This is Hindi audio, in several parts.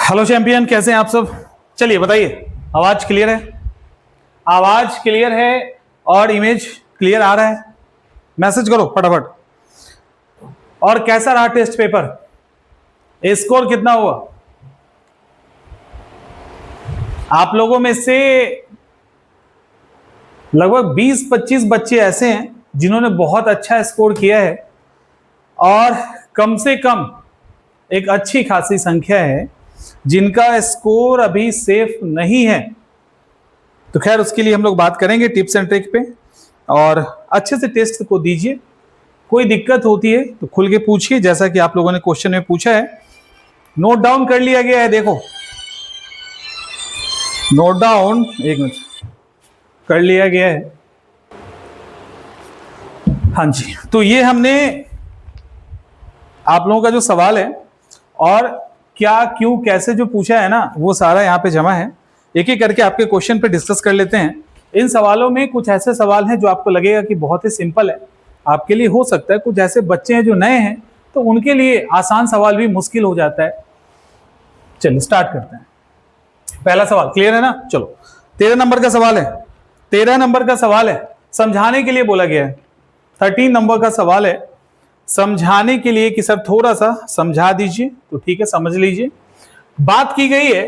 हेलो चैंपियन, कैसे हैं आप सब? चलिए बताइए, आवाज क्लियर है? आवाज क्लियर है और इमेज क्लियर आ रहा है? मैसेज करो फटाफट। और कैसा रहा टेस्ट पेपर? स्कोर कितना हुआ? आप लोगों में से लगभग 20-25 बच्चे ऐसे हैं जिन्होंने बहुत अच्छा स्कोर किया है और कम से कम एक अच्छी खासी संख्या है जिनका स्कोर अभी सेफ नहीं है। तो खैर, उसके लिए हम लोग बात करेंगे टिप्स एंड ट्रिक पे, और अच्छे से टेस्ट को दीजिए। कोई दिक्कत होती है तो खुल के पूछिए, जैसा कि आप लोगों ने क्वेश्चन में पूछा है। नोट डाउन कर लिया गया है, देखो नोट डाउन, एक मिनट, कर लिया गया है। हाँ जी, तो ये हमने आप लोगों का जो सवाल है और क्या क्यों कैसे जो पूछा है ना, वो सारा यहाँ पे जमा है। एक एक करके आपके क्वेश्चन पे डिस्कस कर लेते हैं। इन सवालों में कुछ ऐसे सवाल हैं जो आपको लगेगा कि बहुत ही सिंपल है, आपके लिए हो सकता है। कुछ ऐसे बच्चे हैं जो नए हैं तो उनके लिए आसान सवाल भी मुश्किल हो जाता है। चलिए स्टार्ट करते हैं। पहला सवाल क्लियर है ना? चलो, 13 नंबर का सवाल है। 13 नंबर का सवाल है, समझाने के लिए बोला गया है। 13 नंबर का सवाल है समझाने के लिए कि सर थोड़ा सा समझा दीजिए, तो ठीक है, समझ लीजिए। बात की गई है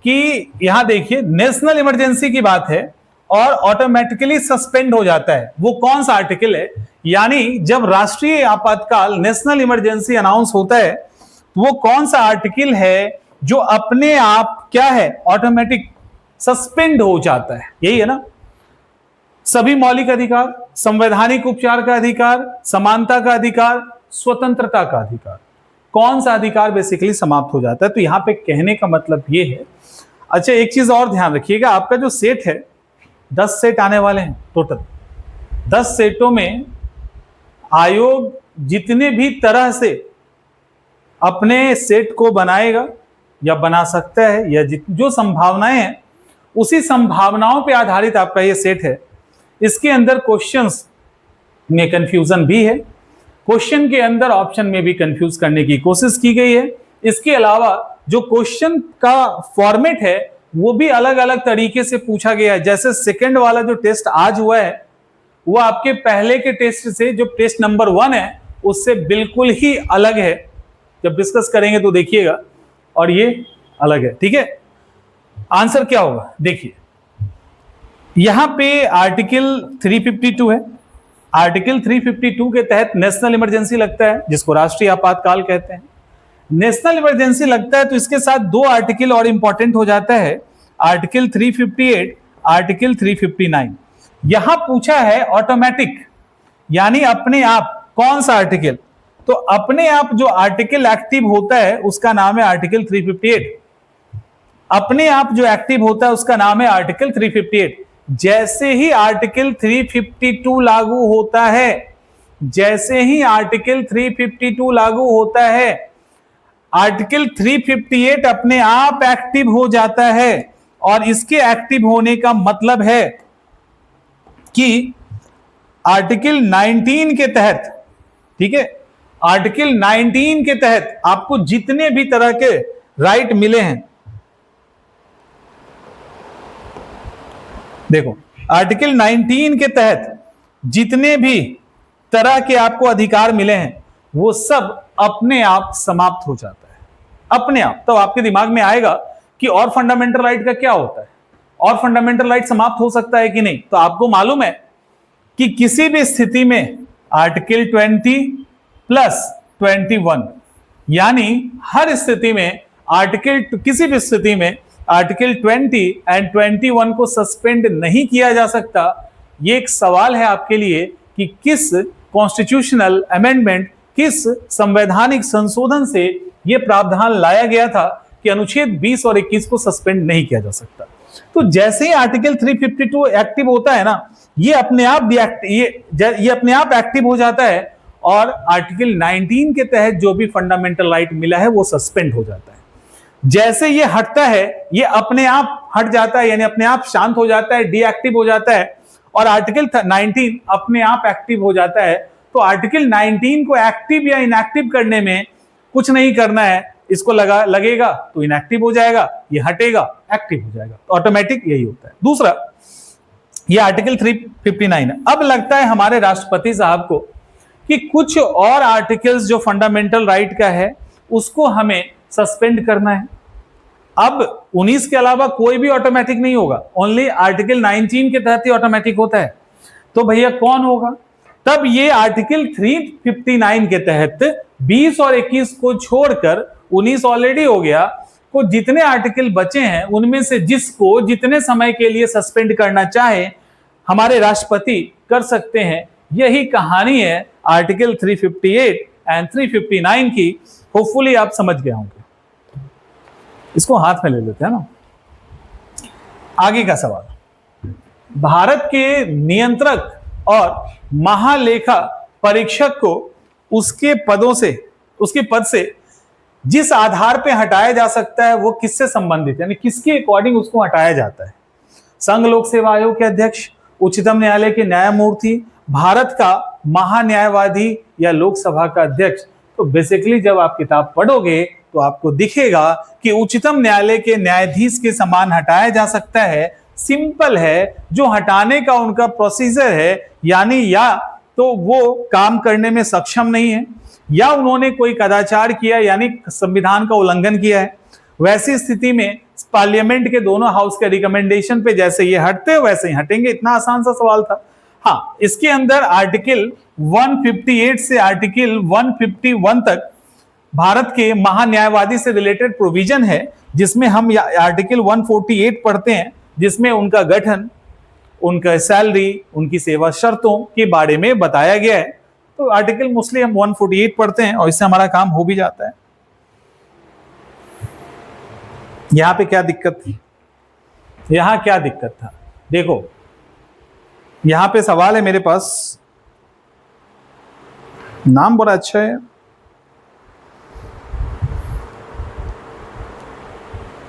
कि यहां देखिए, नेशनल इमरजेंसी की बात है और ऑटोमेटिकली सस्पेंड हो जाता है। वो कौन सा आर्टिकल है? यानी जब राष्ट्रीय आपातकाल, नेशनल इमरजेंसी अनाउंस होता है, तो वो कौन सा आर्टिकल है जो अपने आप क्या है, ऑटोमेटिक सस्पेंड हो जाता है? यही है ना। सभी मौलिक अधिकार, संवैधानिक उपचार का अधिकार, समानता का अधिकार, स्वतंत्रता का अधिकार, कौन सा अधिकार बेसिकली समाप्त हो जाता है? तो यहां पे कहने का मतलब ये है। अच्छा, एक चीज और ध्यान रखिएगा, आपका जो सेट है 10 सेट आने वाले हैं टोटल। 10 सेटों में आयोग जितने भी तरह से अपने सेट को बनाएगा या बना सकता है, या जो संभावनाएं हैं उसी संभावनाओं पे आधारित आपका ये सेट है। इसके अंदर क्वेश्चंस में कंफ्यूजन भी है, क्वेश्चन के अंदर ऑप्शन में भी कंफ्यूज करने की कोशिश की गई है। इसके अलावा जो क्वेश्चन का फॉर्मेट है वो भी अलग अलग तरीके से पूछा गया है। जैसे सेकंड वाला जो टेस्ट आज हुआ है वो आपके पहले के टेस्ट से, जो टेस्ट नंबर 1 है, उससे बिल्कुल ही अलग है। जब डिस्कस करेंगे तो देखिएगा, और ये अलग है, ठीक है। आंसर क्या होगा देखिए, यहां पे आर्टिकल 352 है। आर्टिकल 352 के तहत नेशनल इमरजेंसी लगता है, जिसको राष्ट्रीय आपातकाल कहते हैं। नेशनल इमरजेंसी लगता है तो इसके साथ 2 आर्टिकल और इंपॉर्टेंट हो जाता है, आर्टिकल 358, आर्टिकल 359। यहां पूछा है ऑटोमेटिक, यानी अपने आप, कौन सा आर्टिकल? तो अपने आप जो आर्टिकल एक्टिव होता है उसका नाम है आर्टिकल 358। अपने आप जो एक्टिव होता है उसका नाम है आर्टिकल 358। जैसे ही आर्टिकल 352 लागू होता है, जैसे ही आर्टिकल 352 लागू होता है, आर्टिकल 358 अपने आप एक्टिव हो जाता है। और इसके एक्टिव होने का मतलब है कि आर्टिकल 19 के तहत, ठीक है, आर्टिकल 19 के तहत आपको जितने भी तरह के राइट मिले हैं, देखो आर्टिकल 19 के तहत जितने भी तरह के आपको अधिकार मिले हैं वो सब अपने आप समाप्त हो जाता है, अपने आप। तो आपके दिमाग में आएगा कि और फंडामेंटल राइट का क्या होता है, और फंडामेंटल राइट समाप्त हो सकता है कि नहीं? तो आपको मालूम है कि किसी भी स्थिति में आर्टिकल 20+21, यानी हर स्थिति में किसी भी स्थिति में आर्टिकल 20 एंड 21 को सस्पेंड नहीं किया जा सकता। ये एक सवाल है आपके लिए कि किस कॉन्स्टिट्यूशनल अमेंडमेंट, किस संवैधानिक संशोधन से यह प्रावधान लाया गया था कि अनुच्छेद 20 और 21 को सस्पेंड नहीं किया जा सकता। तो जैसे ही आर्टिकल 352 एक्टिव होता है ना, ये अपने आप ये अपने आप एक्टिव हो जाता है, और आर्टिकल 19 के तहत जो भी फंडामेंटल राइट मिला है वो सस्पेंड हो जाता है। जैसे ये हटता है, ये अपने आप हट जाता है, यानी अपने आप शांत हो जाता है, डीएक्टिव हो जाता है, और आर्टिकल 19 अपने आप एक्टिव हो जाता है। तो आर्टिकल 19 को एक्टिव या इनएक्टिव करने में कुछ नहीं करना है, इसको लगेगा तो इनएक्टिव हो जाएगा, ये हटेगा एक्टिव हो जाएगा। तो ऑटोमेटिक यही होता है। दूसरा, ये आर्टिकल 359 है। अब लगता है हमारे राष्ट्रपति साहब को कि कुछ और आर्टिकल्स जो फंडामेंटल राइट का है उसको हमें सस्पेंड करना है। अब 19 के अलावा कोई भी ऑटोमेटिक नहीं होगा, ओनली आर्टिकल 19 के तहत ही ऑटोमेटिक होता है। तो भैया कौन होगा? तब ये आर्टिकल 359 के तहत 20 और 21 को छोड़कर 19 ऑलरेडी हो गया, तो जितने आर्टिकल बचे हैं उनमें से जिसको जितने समय के लिए सस्पेंड करना चाहे हमारे राष्ट्रपति कर सकते हैं। यही कहानी है आर्टिकल 358 एंड 359 की। होपफुली आप समझ गए होंगे। इसको हाथ में ले लेते हैं ना। आगे का सवाल, भारत के नियंत्रक और महालेखा परीक्षक को उसके पद से जिस आधार पे हटाया जा सकता है वो किससे संबंधित, यानी किसके अकॉर्डिंग उसको हटाया जाता है? संघ लोक सेवा आयोग के अध्यक्ष, उच्चतम न्यायालय के न्यायमूर्ति, भारत का महान्यायवादी या लोकसभा का अध्यक्ष। तो बेसिकली जब आप किताब पढ़ोगे तो आपको दिखेगा कि उच्चतम न्यायालय के न्यायाधीश के समान हटाया जा सकता है। सिंपल है, जो हटाने का उनका प्रोसीजर है, यानी या तो वो काम करने में सक्षम नहीं है या उन्होंने कोई कदाचार किया यानी संविधान का उल्लंघन किया है। वैसी स्थिति में पार्लियामेंट के दोनों हाउस के रिकमेंडेशन पे जैसे ये हटते वैसे ही हटेंगे। इतना आसान सा सवाल था। हाँ, इसके अंदर आर्टिकल 158 से आर्टिकल 151 तक भारत के महान्यायवादी से रिलेटेड प्रोविजन है, जिसमें हम आर्टिकल 148 पढ़ते हैं, जिसमें उनका गठन, उनका सैलरी, उनकी सेवा शर्तों के बारे में बताया गया है। तो आर्टिकल मोस्टली हम 148 पढ़ते हैं और इससे हमारा काम हो भी जाता है। यहां पे क्या दिक्कत थी? यहां क्या दिक्कत था? देखो, यहां पे सवाल है मेरे पास, नाम बड़ा अच्छा है,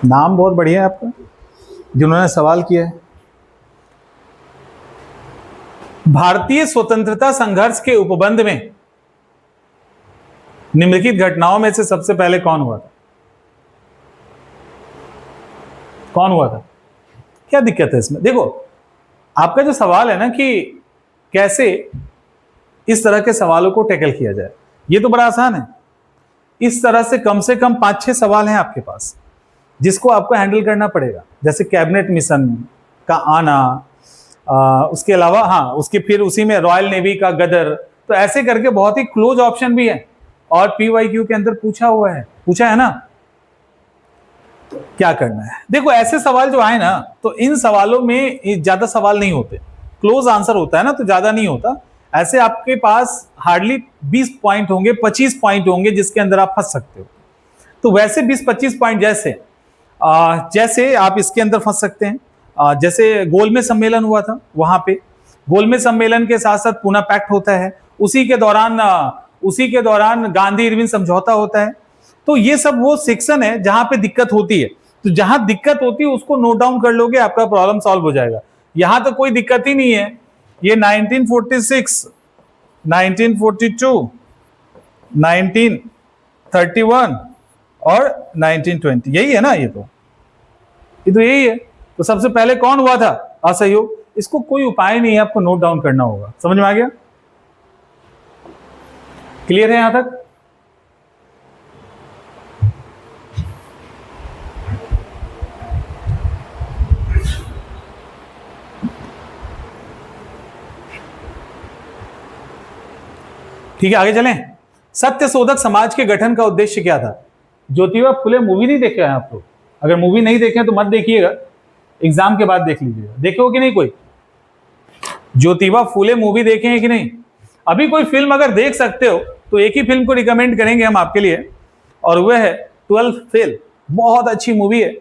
नाम बहुत बढ़िया है आपका जिन्होंने सवाल किया है। भारतीय स्वतंत्रता संघर्ष के उपबंध में निम्नलिखित घटनाओं में से सबसे पहले कौन हुआ था? कौन हुआ था? क्या दिक्कत है इसमें? देखो, आपका जो सवाल है ना कि कैसे इस तरह के सवालों को टैकल किया जाए, ये तो बड़ा आसान है। इस तरह से कम 5-6 सवाल हैं आपके पास जिसको आपको हैंडल करना पड़ेगा। जैसे कैबिनेट मिशन का आना, उसके अलावा हाँ, उसके फिर उसी में रॉयल नेवी का गदर, तो ऐसे करके बहुत ही क्लोज ऑप्शन भी है और PYQ के अंदर पूछा है ना। तो क्या करना है? देखो, ऐसे सवाल जो आए ना, तो इन सवालों में ज्यादा सवाल नहीं होते, क्लोज आंसर होता है ना, तो ज्यादा नहीं होता। ऐसे आपके पास हार्डली 20 पॉइंट होंगे, 25 पॉइंट होंगे जिसके अंदर आप फंस सकते हो। तो वैसे 20-25 पॉइंट जैसे आप इसके अंदर फंस सकते हैं। जैसे गोलमेज सम्मेलन हुआ था, वहां पे गोलमेज सम्मेलन के साथ साथ पूना पैक्ट होता है, उसी के दौरान गांधी इरविन समझौता होता है। तो ये सब वो सेक्शन है जहां पे दिक्कत होती है। तो जहां दिक्कत होती है उसको नोट डाउन कर लोगे, आपका प्रॉब्लम सॉल्व हो जाएगा। यहां तो कोई दिक्कत ही नहीं है। ये 1946, 1942, 1931 और 1920, यही है ना? ये तो यही है। तो सबसे पहले कौन हुआ था? असहयोग। इसको कोई उपाय नहीं है, आपको नोट डाउन करना होगा। समझ में आ गया? क्लियर है यहां तक? ठीक है, आगे चलें। सत्यशोधक समाज के गठन का उद्देश्य क्या था? ज्योतिबा फुले मूवी नहीं देखे हैं आप लोग? अगर मूवी नहीं देखे तो मत देखिएगा, एग्जाम के बाद देख लीजिएगा। देखे हो कि नहीं? कोई ज्योतिबा फुले मूवी देखे हैं कि नहीं? अभी कोई फिल्म अगर देख सकते हो तो एक ही फिल्म को रिकमेंड करेंगे हम आपके लिए, और वह है 12th फेल। बहुत अच्छी मूवी है।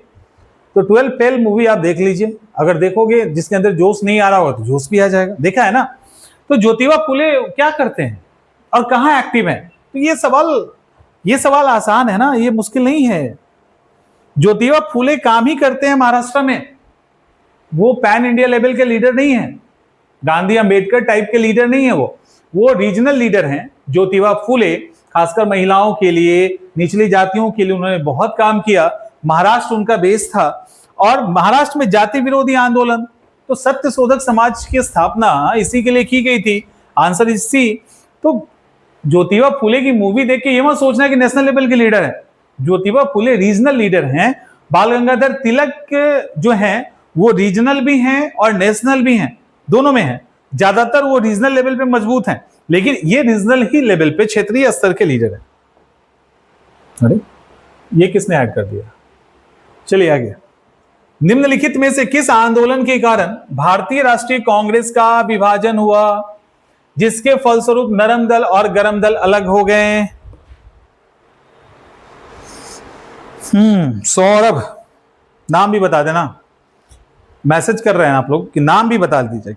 तो 12th फेल मूवी आप देख लीजिए। अगर देखोगे, जिसके अंदर जोश नहीं आ रहा होगा तो जोश भी आ जाएगा। देखा है ना? तो ज्योतिबा फुले क्या करते हैं और कहाँ एक्टिव हैं? तो ये सवाल आसान है ना, ये मुश्किल नहीं है। ज्योतिबा फुले काम ही करते हैं महाराष्ट्र में। वो पैन इंडिया लेवल के लीडर नहीं है, गांधी अंबेडकर टाइप के लीडर नहीं है। वो रीजनल लीडर हैं ज्योतिबा फुले। खासकर महिलाओं के लिए, निचली जातियों के लिए उन्होंने बहुत काम किया। महाराष्ट्र उनका बेस था और महाराष्ट्र में जाति विरोधी आंदोलन, तो सत्य शोधक समाज की स्थापना इसी के लिए की गई थी। Answer is C. तो ज्योतिबा फुले की मूवी देख के ये मत सोचना कि नेशनल लेवल के लीडर है। ज्योतिबा फुले रीजनल लीडर हैं। बाल गंगाधर तिलक जो हैं वो रीजनल भी हैं और नेशनल भी हैं, दोनों में हैं। ज्यादातर वो रीजनल लेवल पे मजबूत हैं, लेकिन ये रीजनल ही लेवल पे क्षेत्रीय स्तर के लीडर हैं। अरे ये किसने ऐड कर दिया? चलिए आगे। निम्नलिखित में से किस आंदोलन के कारण भारतीय राष्ट्रीय कांग्रेस का विभाजन हुआ, जिसके फलस्वरूप नरम दल और गरम दल अलग हो गए? सौरभ, नाम भी बता देना। मैसेज कर रहे हैं आप लोग कि नाम भी बता दीजिए।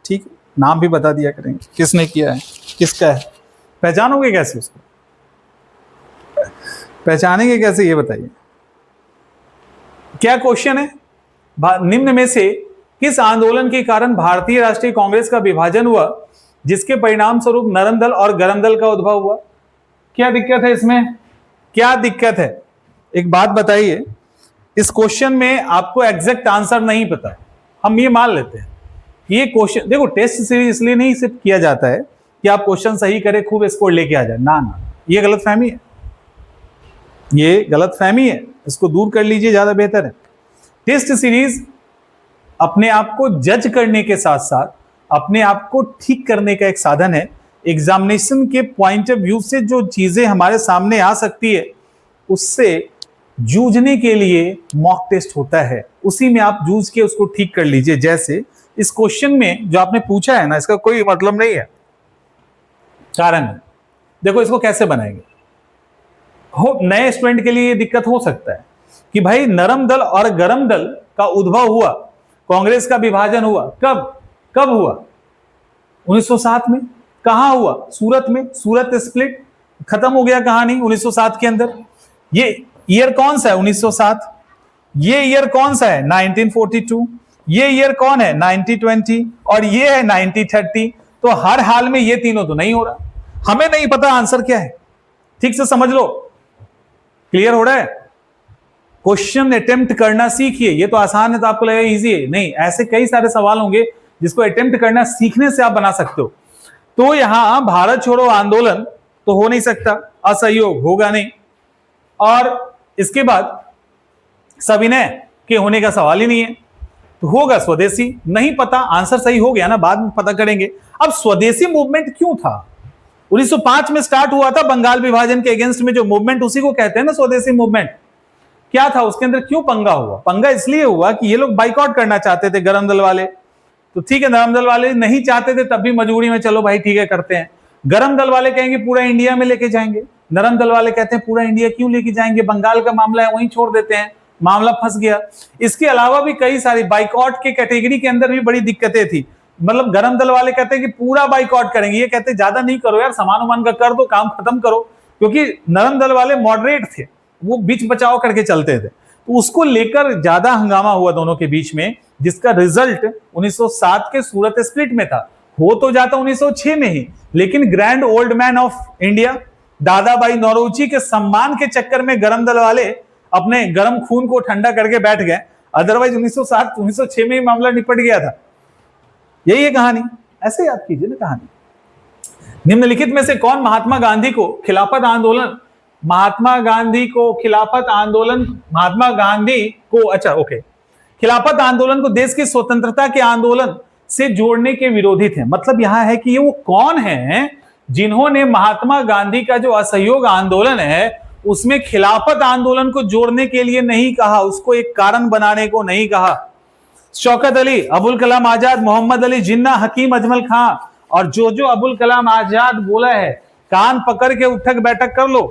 ठीक है, नाम भी बता दिया करेंगे, किसने किया है, किसका है। पहचानोगे कैसे उसको? पहचानेंगे कैसे ये बताइए। क्या क्वेश्चन है? निम्न में से किस आंदोलन के कारण भारतीय राष्ट्रीय कांग्रेस का विभाजन हुआ, जिसके परिणाम स्वरूप नरम दल और गरम दल का उद्भव हुआ? क्या दिक्कत है इसमें? क्या दिक्कत है? एक बात बताइए, इस क्वेश्चन में आपको एग्जैक्ट आंसर नहीं पता, हम ये मान लेते हैं ये क्वेश्चन। देखो, टेस्ट सीरीज इसलिए नहीं सिर्फ किया जाता है कि आप क्वेश्चन सही करें, खूब स्कोर लेके आ जाए, ना, ये गलतफहमी है, ये गलतफहमी है। इसको दूर कर लीजिए, ज्यादा बेहतर है। टेस्ट सीरीज अपने आप को जज करने के साथ साथ अपने आप को ठीक करने का एक साधन है। एग्जामिनेशन के पॉइंट ऑफ व्यू से जो चीजें हमारे सामने आ सकती है, उससे जूझने के लिए मॉक टेस्ट होता है, उसी में आप जूझ के उसको ठीक कर लीजिए। जैसे इस क्वेश्चन में जो आपने पूछा है ना, इसका कोई मतलब नहीं है, कारण है। देखो इसको कैसे बनाएंगे। नए स्टूडेंट के लिए ये दिक्कत हो सकता है कि भाई नरम दल और गरम दल का उद्भव हुआ, कांग्रेस का विभाजन हुआ, कब हुआ? 1907 में। कहां हुआ? सूरत में। सूरत स्प्लिट, खत्म हो गया कहानी 1907 के अंदर। ये ईयर कौन सा है? 1907। ये ईयर कौन सा है? 1942। ये ईयर कौन है? 1920। और ये है 1930। तो हर हाल में ये तीनों तो नहीं हो रहा। हमें नहीं पता आंसर क्या है, ठीक से समझ लो। क्लियर हो रहा है? क्वेश्चन अटेम्प्ट करना सीखिए। ये तो आसान है तो आपको लगेगा इजी है, नहीं, ऐसे कई सारे सवाल होंगे जिसको अटेम्प्ट करना सीखने से आप बना सकते हो। तो यहां भारत छोड़ो आंदोलन तो हो नहीं सकता, असहयोग होगा नहीं, और इसके बाद सविनय के होने का सवाल ही नहीं है, तो होगा स्वदेशी। नहीं पता, आंसर सही हो गया ना, बाद में पता करेंगे। अब स्वदेशी मूवमेंट क्यों था? 1905 में स्टार्ट हुआ था बंगाल विभाजन के अगेंस्ट में जो मूवमेंट, उसी को कहते हैं ना स्वदेशी मूवमेंट। क्या था उसके अंदर? क्यों पंगा हुआ? पंगा इसलिए हुआ कि ये लोग बाइकआउट करना चाहते थे, गरम दल वाले। तो ठीक है, नरम दल वाले नहीं चाहते थे, तब भी मजबूरी में चलो भाई ठीक है करते हैं। गरम दल वाले कहेंगे पूरा इंडिया में लेके जाएंगे, नरम दल वाले कहते हैं पूरा इंडिया क्यों लेके जाएंगे, बंगाल का मामला है वहीं छोड़ देते हैं, मामला फंस गया। इसके अलावा भी कई सारी बाइकआउट के कैटेगरी के अंदर भी बड़ी दिक्कतें थी। मतलब गरम दल वाले कहते हैं कि पूरा बाइकआउट करेंगे, ये कहते हैं ज्यादा नहीं करो यार, सामान उमान का कर दो, काम खत्म करो। क्योंकि नरम दल वाले मॉडरेट थे, वो बीच बचाव करके चलते थे, तो उसको लेकर ज्यादा हंगामा हुआ दोनों के बीच में, जिसका रिजल्ट 1907 के सूरत स्प्लिट में था। हो तो जाता 1906 में ही, लेकिन grand old man of India दादा भाई नौरोजी के सम्मान के चक्कर में गरम दल वाले अपने गर्म खून को ठंडा करके बैठ गए। अदरवाइज 1907 1906 में ही मामला निपट गया था। यही है कहानी, ऐसे याद कीजिए ना कहानी। निम्नलिखित में से कौन महात्मा गांधी को खिलाफत आंदोलन खिलाफत आंदोलन को देश की स्वतंत्रता के आंदोलन से जोड़ने के विरोधी थे? मतलब यहां है कि ये वो कौन है जिन्होंने महात्मा गांधी का जो असहयोग आंदोलन है उसमें खिलाफत आंदोलन को जोड़ने के लिए नहीं कहा, उसको एक कारण बनाने को नहीं कहा। शौकत अली, अबुल कलाम आजाद, मोहम्मद अली जिन्ना, हकीम अजमल खां। और जो अबुल कलाम आजाद बोला है, कान पकड़ के उठक बैठक कर लो,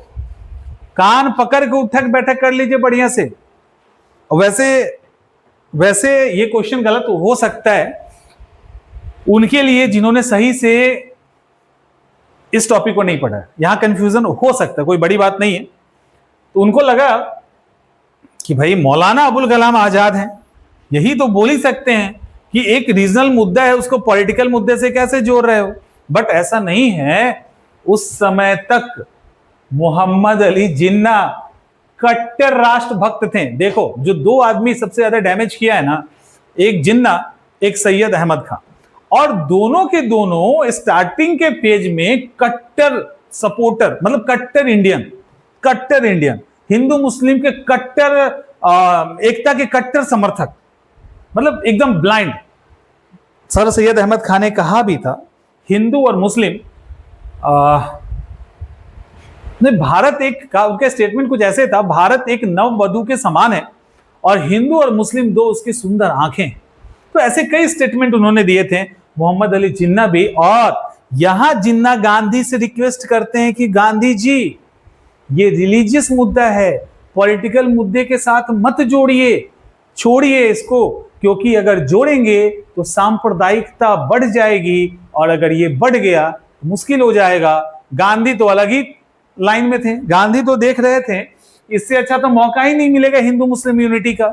कान पकड़ के उठक बैठक कर लीजिए बढ़िया से। वैसे ये क्वेश्चन गलत हो सकता है उनके लिए जिन्होंने सही से इस टॉपिक को नहीं पढ़ा। यहां कंफ्यूजन हो सकता है, कोई बड़ी बात नहीं है। तो उनको लगा कि भाई मौलाना अबुल कलाम आजाद हैं, यही तो बोल ही सकते हैं कि एक रीजनल मुद्दा है उसको पॉलिटिकल मुद्दे से कैसे जोड़ रहे हो। बट ऐसा नहीं है। उस समय तक मोहम्मद अली जिन्ना कट्टर राष्ट्रभक्त थे। देखो, जो दो आदमी सबसे ज्यादा डैमेज किया है ना, एक जिन्ना, एक सैयद अहमद खान, और दोनों के दोनों स्टार्टिंग के पेज में कट्टर सपोर्टर, मतलब कट्टर इंडियन, हिंदू मुस्लिम के कट्टर, एकता के कट्टर समर्थक, मतलब एकदम ब्लाइंड। सर सैयद अहमद खान ने कहा भी था, हिंदू और मुस्लिम नहीं, भारत एक, उनका स्टेटमेंट कुछ ऐसे था, भारत एक नववधु के समान है और हिंदू और मुस्लिम दो उसकी सुंदर आंखें। तो ऐसे कई स्टेटमेंट उन्होंने दिए थे, मोहम्मद अली जिन्ना भी। और यहां जिन्ना गांधी से रिक्वेस्ट करते हैं कि गांधी जी, ये रिलीजियस मुद्दा है, पॉलिटिकल मुद्दे के साथ मत जोड़िए, छोड़िए इसको, क्योंकि अगर जोड़ेंगे तो सांप्रदायिकता बढ़ जाएगी और अगर ये बढ़ गया तो मुश्किल हो जाएगा। गांधी तो अलग ही लाइन में थे, गांधी तो देख रहे थे इससे अच्छा तो मौका ही नहीं मिलेगा हिंदू मुस्लिम यूनिटी का,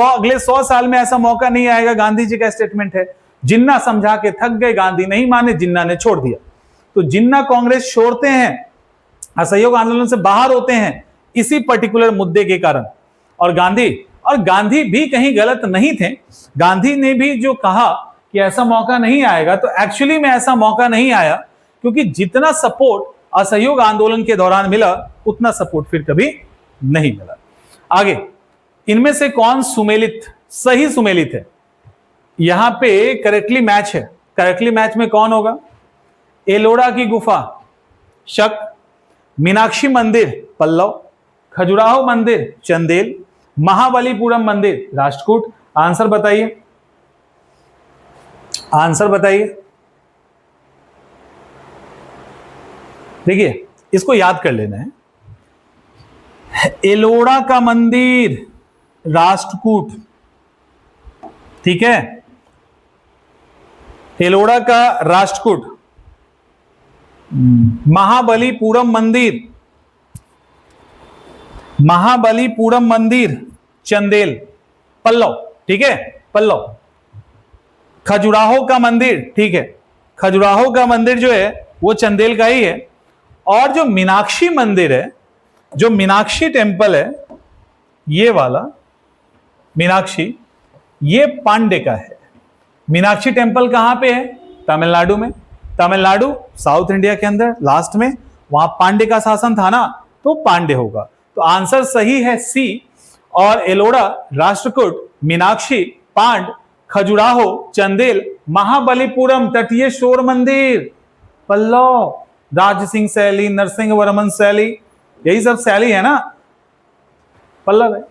अगले 100 साल में ऐसा मौका नहीं आएगा। गांधी जी का स्टेटमेंट है। जिन्ना समझा के थक गए, गांधी नहीं माने, जिन्ना ने छोड़ दिया। तो जिन्ना कांग्रेस छोड़ते हैं, असहयोग आंदोलन से बाहर होते हैं इसी पर्टिकुलर मुद्दे के कारण। और गांधी भी कहीं गलत नहीं थे। गांधी ने भी जो कहा कि ऐसा मौका नहीं आएगा, तो एक्चुअली में ऐसा मौका नहीं आया, क्योंकि जितना सपोर्ट असहयोग आंदोलन के दौरान मिला उतना सपोर्ट फिर कभी नहीं मिला। आगे, इनमें से कौन सही सुमेलित है? यहां पे करेक्टली मैच है। करेक्टली मैच में कौन होगा? एलोरा की गुफा शक, मीनाक्षी मंदिर पल्लव, खजुराहो मंदिर चंदेल, महाबलीपुरम मंदिर राष्ट्रकूट। आंसर बताइए, आंसर बताइए। देखिए, इसको याद कर लेना है। एलोरा का मंदिर राष्ट्रकूट, ठीक है, एलोरा का राष्ट्रकूट। महाबलीपुरम मंदिर चंदेल, पल्लव, ठीक है, पल्लव। खजुराहो का मंदिर, ठीक है, खजुराहो का मंदिर जो है वो चंदेल का ही है। और जो मीनाक्षी मंदिर है, जो मीनाक्षी टेम्पल है, ये वाला मीनाक्षी, ये पांडे का है। मीनाक्षी टेम्पल कहां पे है? तमिलनाडु में। तमिलनाडु साउथ इंडिया के अंदर लास्ट में, वहां पांडे का शासन था ना, तो पांडे होगा। तो आंसर सही है सी। और एलोरा, राष्ट्रकूट, मीनाक्षी, पांड, खजुराहो, चंदेल, महाबलीपुरम तटीय शोर मंदिर, पल्लव, राज सिंह शैली, नरसिंह वर्मन शैली, यही सब शैली है ना, पल्लव है।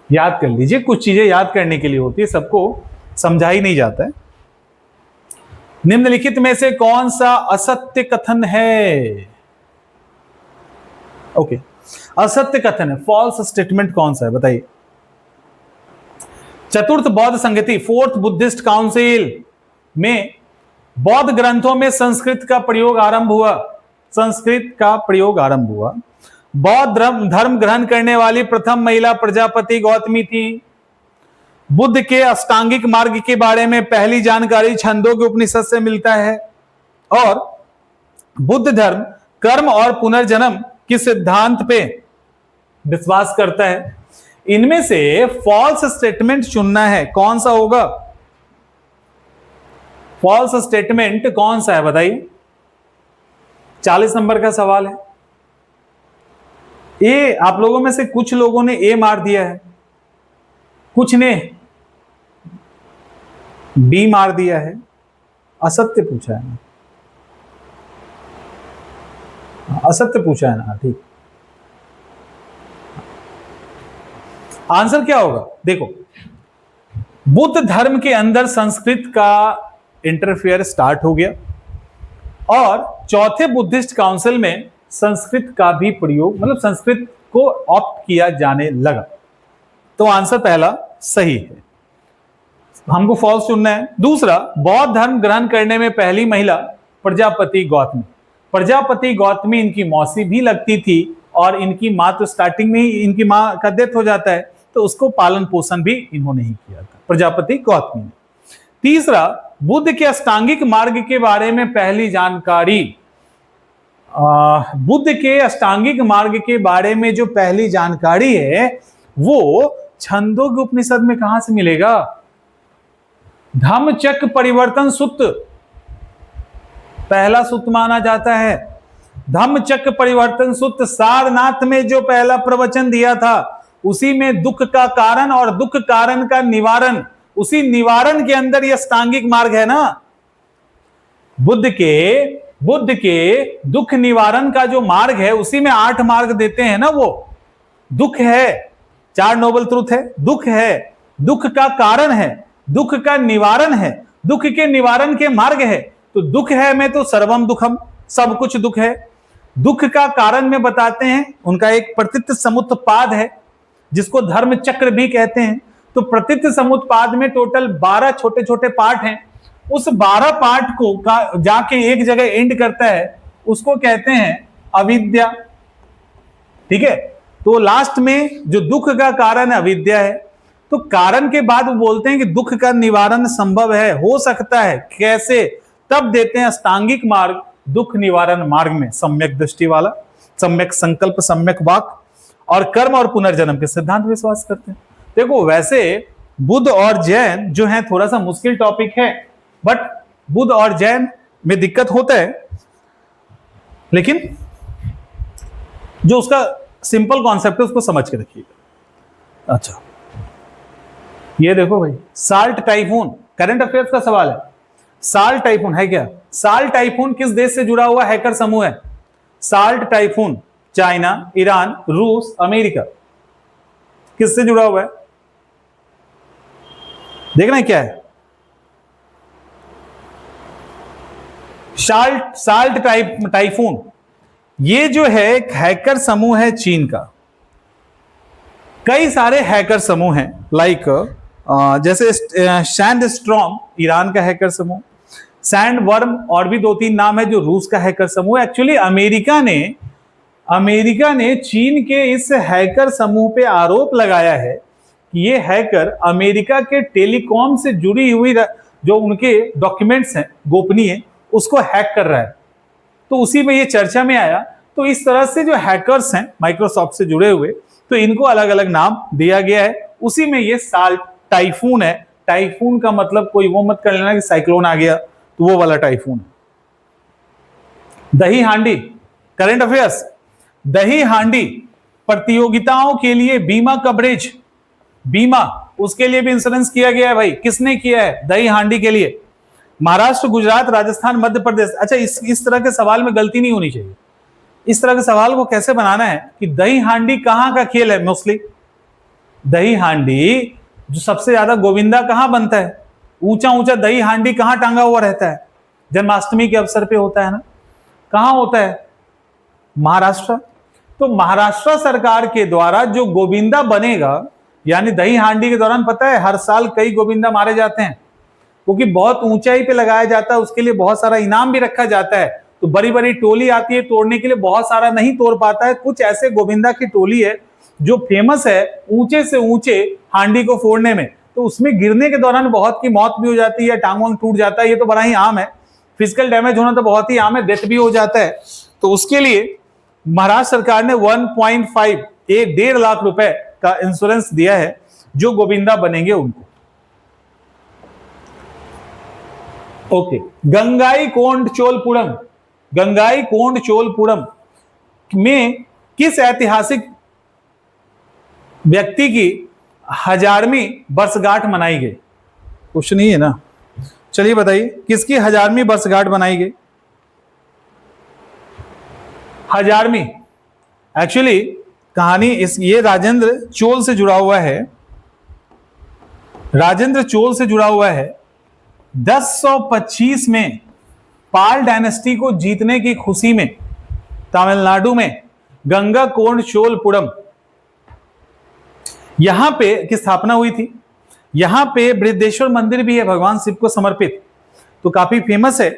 याद कर लीजिए, कुछ चीजें याद करने के लिए होती है, सबको समझा ही नहीं जाता है। निम्नलिखित में से कौन सा असत्य कथन है? ओके, असत्य कथन है, फॉल्स स्टेटमेंट कौन सा है बताइए। चतुर्थ बौद्ध संगति, फोर्थ बुद्धिस्ट काउंसिल में बौद्ध ग्रंथों में संस्कृत का प्रयोग आरंभ हुआ। संस्कृत का प्रयोग आरंभ हुआ। बौद्ध धर्म ग्रहण करने वाली प्रथम महिला प्रजापति गौतमी थी। बुद्ध के अष्टांगिक मार्ग के बारे में पहली जानकारी छंदों के उपनिषद से मिलता है। और बुद्ध धर्म कर्म और पुनर्जन्म के सिद्धांत पे विश्वास करता है। इनमें से फॉल्स स्टेटमेंट चुनना है, कौन सा होगा? फॉल्स स्टेटमेंट कौन सा है बताइए। 40 नंबर का सवाल है। ए, आप लोगों में से कुछ लोगों ने ए मार दिया है, कुछ ने बी मार दिया है। असत्य पूछा है ना, असत्य पूछा है ना, ठीक। आंसर क्या होगा? देखो, बुद्ध धर्म के अंदर संस्कृत का इंटरफेयर स्टार्ट हो गया और चौथे बुद्धिस्ट काउंसिल में संस्कृत का भी प्रयोग, मतलब संस्कृत को ऑप्ट किया जाने लगा। तो आंसर पहला सही है, हमको फॉल्स चुनना है। दूसरा, बौद्ध धर्म ग्रहण करने में पहली महिला प्रजापति गौतमी। प्रजापति गौतमी इनकी मौसी भी लगती थी और इनकी मां तो स्टार्टिंग में ही इनकी मां का डेथ हो जाता है, तो उसको पालन पोषण भी इन्होंने ही किया था, प्रजापति गौतमी ने। तीसरा, बुद्ध के अष्टांगिक मार्ग के बारे में पहली जानकारी बुद्ध के अष्टांगिक मार्ग के बारे में जो पहली जानकारी है वो छंदोग्य उपनिषद में कहां से मिलेगा? धम्मचक्र परिवर्तन सूत्र पहला सूत्र माना जाता है। धम्मचक्र परिवर्तन सूत्र सारनाथ में जो पहला प्रवचन दिया था उसी में दुख का कारण और दुख कारण का निवारण, उसी निवारण के अंदर यह अष्टांगिक मार्ग है ना। बुद्ध के दुख निवारण का जो मार्ग है उसी में 8 मार्ग देते हैं ना। वो दुख है, 4 नोबल ट्रुथ है, दुख है, दुख का कारण है, दुख का निवारण है, दुख के निवारण के मार्ग है। तो दुख है में तो सर्वम दुखम, सब कुछ दुख है। दुख का कारण में बताते हैं, उनका एक प्रतीत समुत्पाद है जिसको धर्म चक्र भी कहते हैं। तो प्रतीत समुत्पाद में टोटल 12 छोटे छोटे पार्ट हैं। उस 12 पार्ट को जाके एक जगह एंड करता है, उसको कहते हैं अविद्या। ठीक है, तो लास्ट में जो दुख का कारण है अविद्या है। तो कारण के बाद वो बोलते हैं कि दुख का निवारण संभव है, हो सकता है, कैसे? तब देते हैं अष्टांगिक मार्ग दुख निवारण मार्ग में सम्यक दृष्टि वाला, सम्यक संकल्प, सम्यक वाक और कर्म और पुनर्जन्म के सिद्धांत विश्वास करते हैं। देखो वैसे बुद्ध और जैन जो है थोड़ा सा मुश्किल टॉपिक है, बट बुद्ध और जैन में दिक्कत होता है, लेकिन जो उसका सिंपल कॉन्सेप्ट है उसको समझ के रखिएगा। अच्छा, ये देखो भाई, साल्ट टाइफून करंट अफेयर्स का सवाल है। साल्ट टाइफून है क्या? साल्ट टाइफून किस देश से जुड़ा हुआ हैकर समूह है? साल्ट टाइफून चाइना, ईरान, रूस, अमेरिका, किससे जुड़ा हुआ है? देखना है क्या है? साल्ट टाइफून ये जो है एक हैकर समूह है चीन का। कई सारे हैकर समूह हैं, लाइक जैसे सैंड स्ट्रॉम ईरान का हैकर समूह, सैंड वर्म और भी 2-3 नाम है जो रूस का हैकर समूह। एक्चुअली अमेरिका ने चीन के इस हैकर समूह पे आरोप लगाया है कि ये हैकर अमेरिका के टेलीकॉम से जुड़ी हुई जो उनके डॉक्यूमेंट्स हैं गोपनीय, उसको हैक कर रहा है। तो उसी में ये चर्चा में आया। तो इस तरह से जो हैकर्स हैं माइक्रोसॉफ्ट से जुड़े हुए, तो इनको अलग अलग नाम दिया गया है। उसी में ये साल्ट टाइफून है। टाइफून का मतलब कोई वो मत कर लेना कि साइक्लोन आ गया, तो वो वाला टाइफून। दही हांडी करंट अफेयर्स, दही हांडी प्रतियोगिताओं के लिए बीमा कवरेज, बीमा उसके लिए भी इंश्योरेंस किया गया है भाई। किसने किया है? दही हांडी के लिए। महाराष्ट्र, गुजरात, राजस्थान, मध्य प्रदेश। अच्छा, इस तरह के सवाल में गलती नहीं होनी चाहिए। इस तरह के सवाल को कैसे बनाना है कि दही हांडी कहां का खेल है? मोस्टली दही हांडी जो सबसे ज्यादा गोविंदा कहां बनता है? ऊंचा ऊंचा दही हांडी कहां टांगा हुआ रहता है? जन्माष्टमी के अवसर पे होता है ना। कहां होता है? महाराष्ट्र। तो महाराष्ट्र सरकार के द्वारा जो गोविंदा बनेगा, यानी दही हांडी के दौरान पता है हर साल कई गोविंदा मारे जाते हैं, क्योंकि बहुत ऊंचाई पे लगाया जाता है, उसके लिए बहुत सारा इनाम भी रखा जाता है। तो बड़ी बड़ी टोली आती है तोड़ने के लिए, बहुत सारा नहीं तोड़ पाता है। कुछ ऐसे गोविंदा की टोली है जो फेमस है ऊंचे से ऊंचे हांडी को फोड़ने में। तो उसमें गिरने के दौरान बहुत की मौत भी हो जाती है, टांग वांग टूट जाता है, ये तो बड़ा ही आम है। फिजिकल डैमेज होना तो बहुत ही आम है, डेथ भी हो जाता है। तो उसके लिए महाराष्ट्र सरकार ने 1.5 लाख रुपए का इंश्योरेंस दिया है जो गोविंदा बनेंगे उनको। ओके, गंगाई कोंड चोलपुरम में किस ऐतिहासिक व्यक्ति की 1000वीं वर्षगांठ मनाई गई? कुछ नहीं है ना, चलिए बताइए किसकी 1000वीं वर्षगांठ बनाई गई? 1000वीं एक्चुअली कहानी ये राजेंद्र चोल से जुड़ा हुआ है। राजेंद्र चोल से जुड़ा हुआ है। 1025 में पाल डायनेस्टी को जीतने की खुशी में तमिलनाडु में गंगा कोंड चोलपुरम यहां पे की स्थापना हुई थी। यहां पे बृहदेश्वर मंदिर भी है भगवान शिव को समर्पित, तो काफी फेमस है।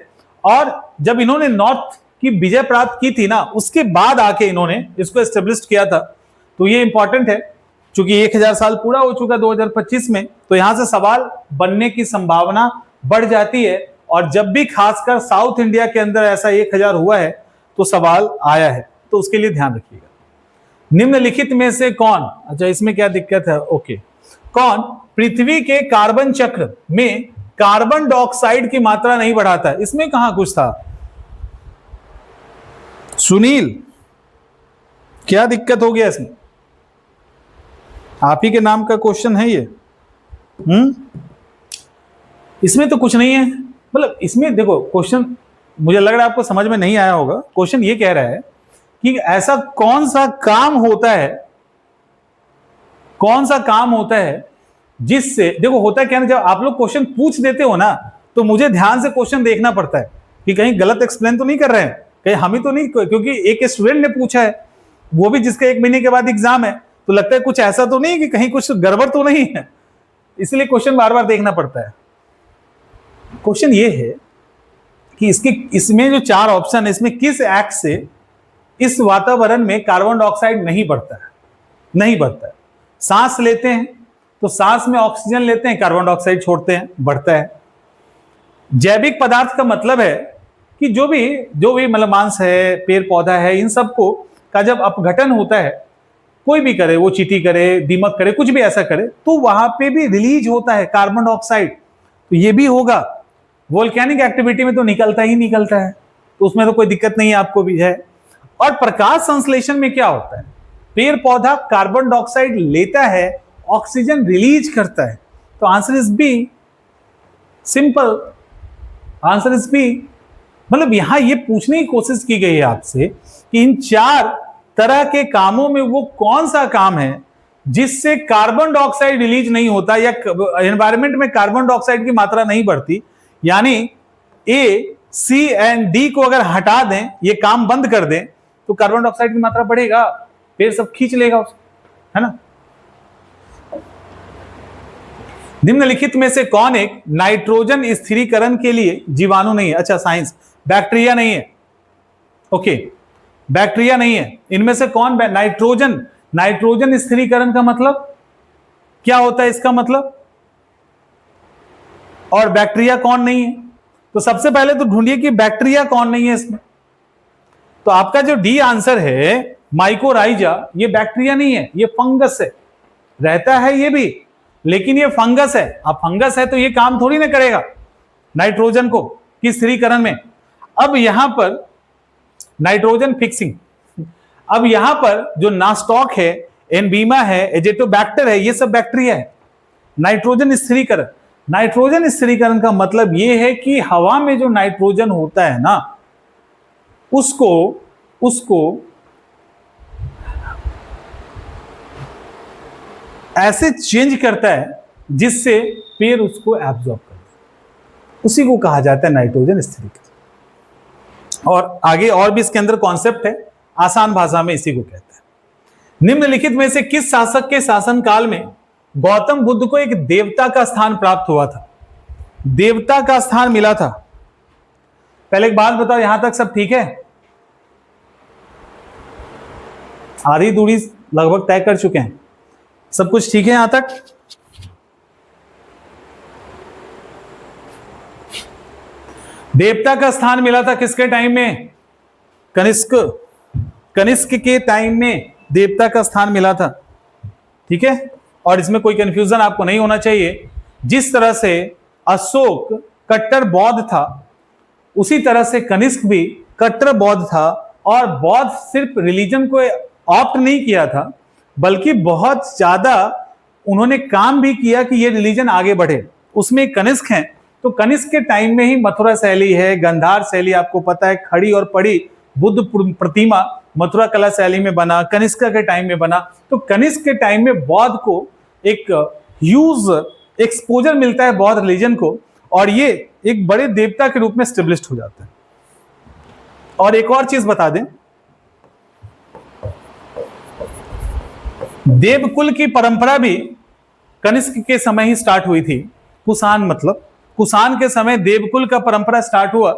और जब इन्होंने नॉर्थ की विजय प्राप्त की थी ना, उसके बाद आके इन्होंने इसको एस्टेब्लिश किया था। तो ये इंपॉर्टेंट है क्योंकि 1000 साल पूरा हो चुका 2025 में, तो यहां से सवाल बनने की संभावना बढ़ जाती है। और जब भी खासकर साउथ इंडिया के अंदर ऐसा 1000 हुआ है तो सवाल आया है, तो उसके लिए ध्यान रखिएगा। निम्नलिखित में से कौन, अच्छा इसमें क्या दिक्कत है, ओके, कौन पृथ्वी के कार्बन चक्र में कार्बन डाइऑक्साइड की मात्रा नहीं बढ़ाता है? इसमें कहां कुछ था सुनील, क्या दिक्कत हो गया इसमें? आप ही के नाम का क्वेश्चन है ये। इसमें तो कुछ नहीं है, मतलब इसमें देखो क्वेश्चन मुझे लग रहा है आपको समझ में नहीं आया होगा। क्वेश्चन ये कह रहा है कि ऐसा कौन सा काम होता है, कौन सा काम होता है जिससे, देखो होता है क्या ना, जब आप लोग क्वेश्चन पूछ देते हो ना तो मुझे ध्यान से क्वेश्चन देखना पड़ता है कि कहीं गलत एक्सप्लेन तो नहीं कर रहे हैं, कहीं हम ही तो नहीं, क्योंकि एक स्टूडेंट ने पूछा है, वो भी जिसका 1 महीने के बाद एग्जाम है, तो लगता है कुछ ऐसा तो नहीं कि कहीं कुछ गड़बड़ तो नहीं है, इसलिए क्वेश्चन बार बार देखना पड़ता है। क्वेश्चन ये है कि इसमें जो 4 ऑप्शन है, इसमें किस एक्ट से इस वातावरण में कार्बन डाइऑक्साइड नहीं बढ़ता है? नहीं बढ़ता है। सांस लेते हैं तो सांस में ऑक्सीजन लेते हैं, कार्बन डाइऑक्साइड छोड़ते हैं, बढ़ता है। जैविक पदार्थ का मतलब है कि जो भी मतलब मांस है, पेड़ पौधा है, इन सबको का जब अपघटन होता है, कोई भी करे, वो चींटी करे, दीमक करे, कुछ भी ऐसा करे, तो वहां पे भी रिलीज होता है कार्बन डाइऑक्साइड, तो ये भी होगा। वोल्केनिक एक्टिविटी में तो निकलता ही निकलता है, तो उसमें तो कोई दिक्कत नहीं है, आपको भी है। और प्रकाश संश्लेषण में क्या होता है? पेड़ पौधा कार्बन डाइऑक्साइड लेता है, ऑक्सीजन रिलीज करता है, तो answer is B, simple answer is B. मतलब यहां ये पूछने की कोशिश की गई है आपसे कि इन 4 तरह के कामों में वो कौन सा काम है जिससे कार्बन डाइऑक्साइड रिलीज नहीं होता या एनवायरनमेंट में कार्बन डाइऑक्साइड की मात्रा नहीं बढ़ती। यानी ए, सी एंड डी को अगर हटा दें, ये काम बंद कर दें, तो कार्बन डाइऑक्साइड की मात्रा बढ़ेगा, पेड़ सब खींच लेगा उसको, है ना। निम्नलिखित में से कौन एक नाइट्रोजन स्थिरीकरण के लिए जीवाणु नहीं है? अच्छा साइंस, बैक्टीरिया नहीं है, ओके, बैक्टीरिया नहीं है। इनमें से कौन नाइट्रोजन स्थिरीकरण का मतलब क्या होता है, इसका मतलब, और बैक्टीरिया कौन नहीं है? तो सबसे पहले तो ढूंढिए कि बैक्टीरिया कौन नहीं है इसमें। तो आपका जो डी आंसर है माइकोराइजा, ये बैक्टीरिया नहीं है, ये फंगस है। रहता है ये भी, लेकिन ये फंगस है। अब फंगस है तो ये काम थोड़ी ना करेगा नाइट्रोजन को कि स्थिरीकरण में। अब यहां पर नाइट्रोजन फिक्सिंग, अब यहां पर जो नास्टॉक है, एनबीमा है, एजेटोबैक्टर है, ये सब बैक्टीरिया है। नाइट्रोजन स्थिरीकरण का मतलब ये है कि हवा में जो नाइट्रोजन होता है ना, उसको ऐसे चेंज करता है जिससे पेड़ उसको एब्जॉर्ब कर, उसी को कहा जाता है नाइट्रोजन स्थिरीकरण। और आगे और भी इसके अंदर कॉन्सेप्ट है, आसान भाषा में इसी को कहते हैं। निम्नलिखित में से किस शासक के शासनकाल में गौतम बुद्ध को एक देवता का स्थान प्राप्त हुआ था? देवता का स्थान मिला था। पहले एक बात बताओ, यहां तक सब ठीक है? आधी दूरी लगभग तय कर चुके हैं, सब कुछ ठीक है यहां तक? देवता का स्थान मिला था किसके टाइम में? कनिष्क के टाइम में देवता का स्थान मिला था, ठीक है। और इसमें कोई कंफ्यूजन आपको नहीं होना चाहिए। जिस तरह से अशोक कट्टर बौद्ध था, उसी तरह से कनिष्क भी कट्टर बौद्ध था। और बौद्ध सिर्फ रिलीजन को ऑप्ट नहीं किया था, बल्कि बहुत ज्यादा उन्होंने काम भी किया कि ये रिलीजन आगे बढ़े। उसमें कनिष्क हैं, तो कनिष्क के टाइम में ही मथुरा शैली है, गंधार शैली आपको पता है, खड़ी और पड़ी बुद्ध प्रतिमा मथुरा कला शैली में बना, कनिष्क के टाइम में बना। तो कनिष्क के टाइम में बौद्ध को एक ह्यूज एक्सपोजर मिलता है बौद्ध रिलीजन को, और ये एक बड़े देवता के रूप में एस्टेब्लिश्ड हो जाता है। और एक और चीज बता दें, देवकुल की परंपरा भी कनिष्क के समय ही स्टार्ट हुई थी। कुषाण के समय देवकुल का परंपरा स्टार्ट हुआ।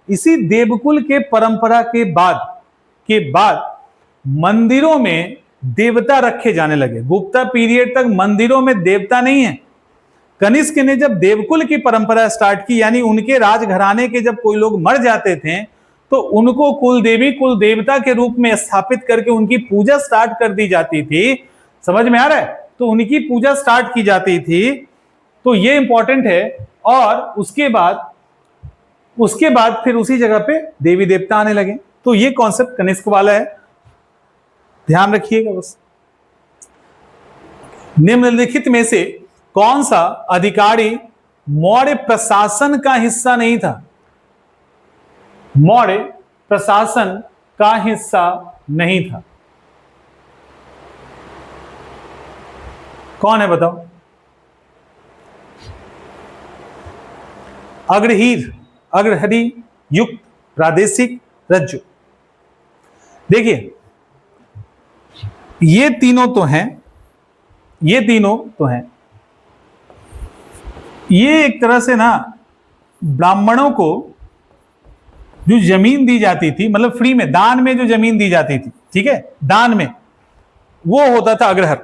इसी देवकुल के परंपरा के बाद मंदिरों में देवता रखे जाने लगे। गुप्ता पीरियड तक मंदिरों में देवता नहीं है। कनिष्क ने जब देवकुल की परंपरा स्टार्ट की, यानी उनके राजघराने के जब कोई लोग मर जाते थे तो उनको कुल देवी कुल देवता के रूप में स्थापित करके उनकी पूजा स्टार्ट कर दी जाती थी। समझ में आ रहा है? तो उनकी पूजा स्टार्ट की जाती थी, तो ये इंपॉर्टेंट है। और उसके बाद फिर उसी जगह पे देवी देवता आने लगे। तो ये कॉन्सेप्ट कनिष्क वाला है, ध्यान रखिएगा बस। निम्नलिखित में से कौन सा अधिकारी मौर्य प्रशासन का हिस्सा नहीं था? मौर्य प्रशासन का हिस्सा नहीं था, कौन है बताओ? अग्रहीर, अग्रहरि, युक्त, प्रादेशिक, रज्जु। देखिए ये तीनों तो हैं, ये तीनों तो हैं। ये एक तरह से ना ब्राह्मणों को जो जमीन दी जाती थी, मतलब फ्री में दान में जो जमीन दी जाती थी, ठीक है, दान में, वो होता था अग्रहर।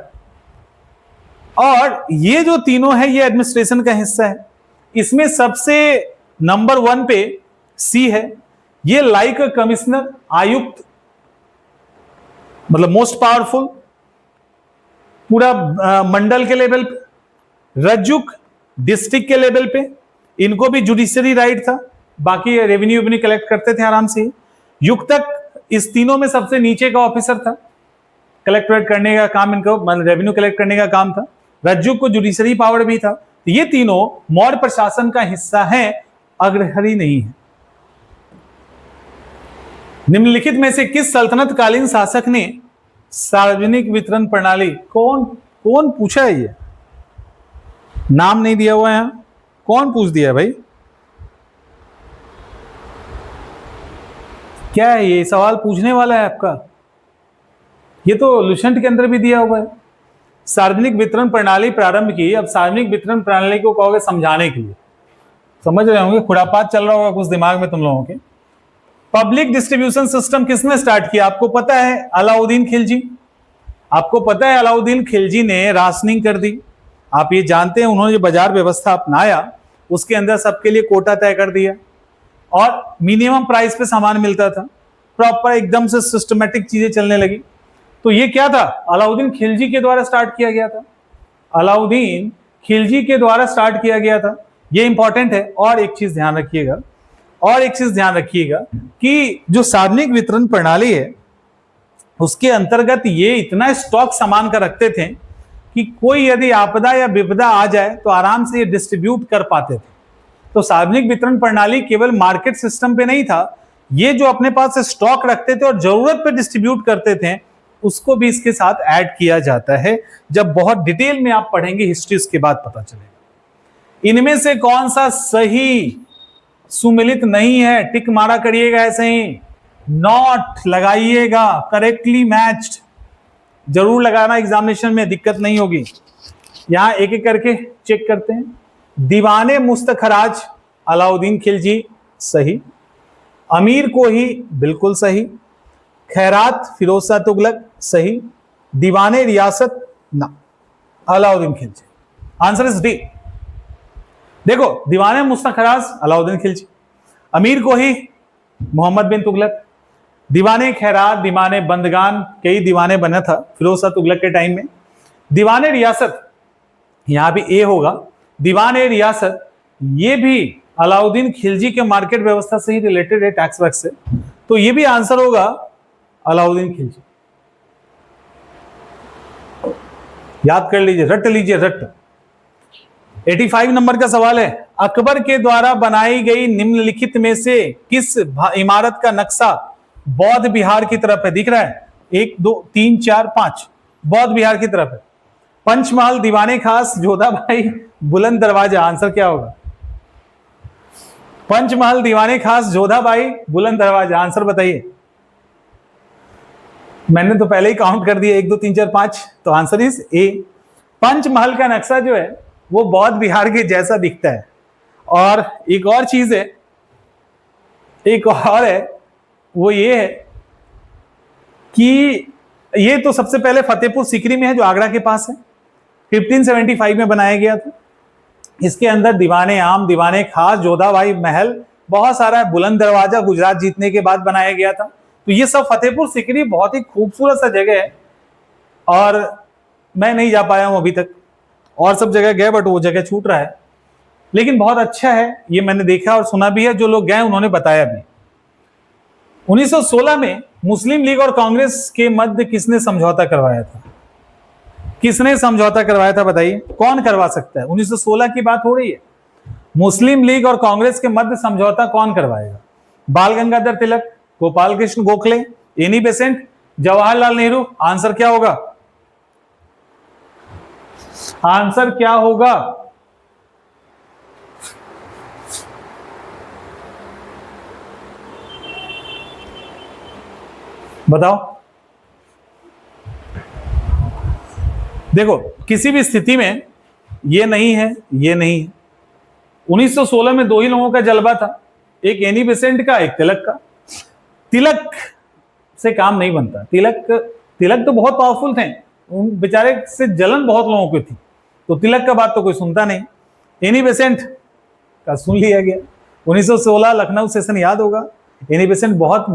और ये जो तीनों है ये एडमिनिस्ट्रेशन का हिस्सा है। इसमें सबसे नंबर 1 पे सी है, ये लाइक कमिश्नर, आयुक्त, मतलब मोस्ट पावरफुल पूरा मंडल के लेवल पे। रज्जुक डिस्ट्रिक्ट के लेवल पे, इनको भी जुडिशरी राइट था, बाकी रेवेन्यू भी कलेक्ट करते थे आराम से। युक्तक इस तीनों में सबसे नीचे का ऑफिसर था, कलेक्टरेट करने का काम इनको, मतलब रेवेन्यू कलेक्ट करने का काम था। रज्जुक को जुडिशरी पावर भी था। तो ये तीनों मौर्य प्रशासन का हिस्सा है, अग्रहरि नहीं है। निम्नलिखित में से किस सल्तनत कालीन शासक ने सार्वजनिक वितरण प्रणाली, कौन पूछा है? ये नाम नहीं दिया हुआ है यहां, कौन पूछ दिया है भाई? क्या है ये सवाल पूछने वाला है आपका? ये तो लुसेंट के अंदर भी दिया हुआ है। सार्वजनिक वितरण प्रणाली प्रारंभ की। अब सार्वजनिक वितरण प्रणाली को कहोगे समझाने के लिए, समझ रहे होंगे, खुरापात चल रहा होगा कुछ दिमाग में तुम लोगों के। पब्लिक डिस्ट्रीब्यूशन सिस्टम किसने स्टार्ट किया? आपको पता है, अलाउद्दीन खिलजी। आपको पता है अलाउद्दीन खिलजी ने राशनिंग कर दी। आप ये जानते हैं, उन्होंने जो बाजार व्यवस्था अपनाया उसके अंदर सबके लिए कोटा तय कर दिया और मिनिमम प्राइस पे सामान मिलता था, प्रॉपर एकदम से सिस्टमेटिक चीजें चलने लगी। तो ये क्या था? अलाउद्दीन खिलजी के द्वारा स्टार्ट किया गया था। अलाउद्दीन खिलजी के द्वारा स्टार्ट किया गया था, ये इंपॉर्टेंट है। और एक चीज ध्यान रखिएगा कि जो सार्वजनिक वितरण प्रणाली है उसके अंतर्गत ये इतना स्टॉक सामान का रखते थे कि कोई यदि आपदा या विपदा आ जाए तो आराम से ये डिस्ट्रीब्यूट कर पाते थे। तो सार्वजनिक वितरण प्रणाली केवल मार्केट सिस्टम पे नहीं था, ये जो अपने पास स्टॉक रखते थे और जरूरत पे डिस्ट्रीब्यूट करते थे, उसको भी इसके साथ ऐड किया जाता है। जब बहुत डिटेल में आप पढ़ेंगे हिस्ट्री, उसके बाद पता चलेगा। इनमें से कौन सा सही सुमिलित नहीं है? टिक मारा करिएगा, ऐसे ही नॉट लगाइएगा, करेक्टली मैच्ड जरूर लगाना, एग्जामिनेशन में दिक्कत नहीं होगी। यहां एक एक करके चेक करते हैं। दीवाने मुस्तखराज अलाउद्दीन खिलजी, सही। अमीर को ही, बिल्कुल सही। खैरात फिरोज शाह तुगलक, सही। दीवाने रियासत, ना, Alauddin Khilji. Answer is D. देखो, दीवाने मुस्तखराज अलाउद्दीन खिलजी, अमीर को ही मोहम्मद बिन तुगलक, दीवाने खैरात, दीवाने बंदगान, कई दीवाने बना था फिरोज शाह तुगलक के टाइम में। दीवाने रियासत, यहां भी ए होगा, दीवाने रियासत, ये भी अलाउद्दीन खिलजी के मार्केट व्यवस्था से ही रिलेटेड है, टैक्स वैक्स से। तो ये भी आंसर होगा अलाउद्दीन खिलजी। याद कर लीजिए, रट लीजिए, रट। 85 नंबर का सवाल है, अकबर के द्वारा बनाई गई निम्नलिखित में से किस इमारत का नक्शा बौद्ध बिहार की तरफ है? दिख रहा है, 1 2 3 4 5, बौद्ध बिहार की तरफ है। पंचमहल, दीवाने खास, जोधाबाई, बुलंद दरवाजा। आंसर क्या होगा? पंचमहल, दीवाने खास, जोधाबाई, बुलंद दरवाजा। आंसर बताइए। मैंने तो पहले ही काउंट कर दिया, 1 2 3 4 5, तो आंसर इज ए। पंचमहल का नक्शा जो है वो बौद्ध बिहार के जैसा दिखता है। और एक और चीज है, एक और है, वो ये है कि ये तो सबसे पहले फतेहपुर सीकरी में है, जो आगरा के पास है, 1575 में बनाया गया था। इसके अंदर दीवाने आम, दीवाने खास, जोधाबाई महल, बहुत सारा है। बुलंद दरवाजा गुजरात जीतने के बाद बनाया गया था। तो ये सब फतेहपुर सीकरी बहुत ही खूबसूरत सा जगह है और मैं नहीं जा पाया हूं अभी तक, और सब जगह गए बट वो जगह छूट रहा है, लेकिन बहुत अच्छा है। ये मैंने देखा और सुना भी है, जो लोग गए उन्होंने बताया भी। 1916 में मुस्लिम लीग और कांग्रेस के मध्य किसने समझौता करवाया था? किसने समझौता करवाया था बताइए, कौन करवा सकता है? 1916 की बात हो रही है, मुस्लिम लीग और कांग्रेस के मध्य समझौता कौन करवाएगा? Bal Gangadhar Tilak, Gopal Krishna Gokhale, Annie Besant, Jawaharlal Nehru? Answer क्या होगा? आंसर क्या होगा? बताओ। देखो, किसी भी स्थिति में ये नहीं है, ये नहीं है। 1916 में दो ही लोगों का जलवा था, एक एनी बेसेंट का, एक तिलक का। तिलक से काम नहीं बनता। तिलक तो बहुत पावरफुल थे, उन बेचारे से जलन बहुत लोगों को थी, तो तिलक का बात तो कोई सुनता नहीं। एनी बेसेंट का सुन लिया गया। 1916 लखनऊ सेशन याद होगा, एनी बेसेंट बहुत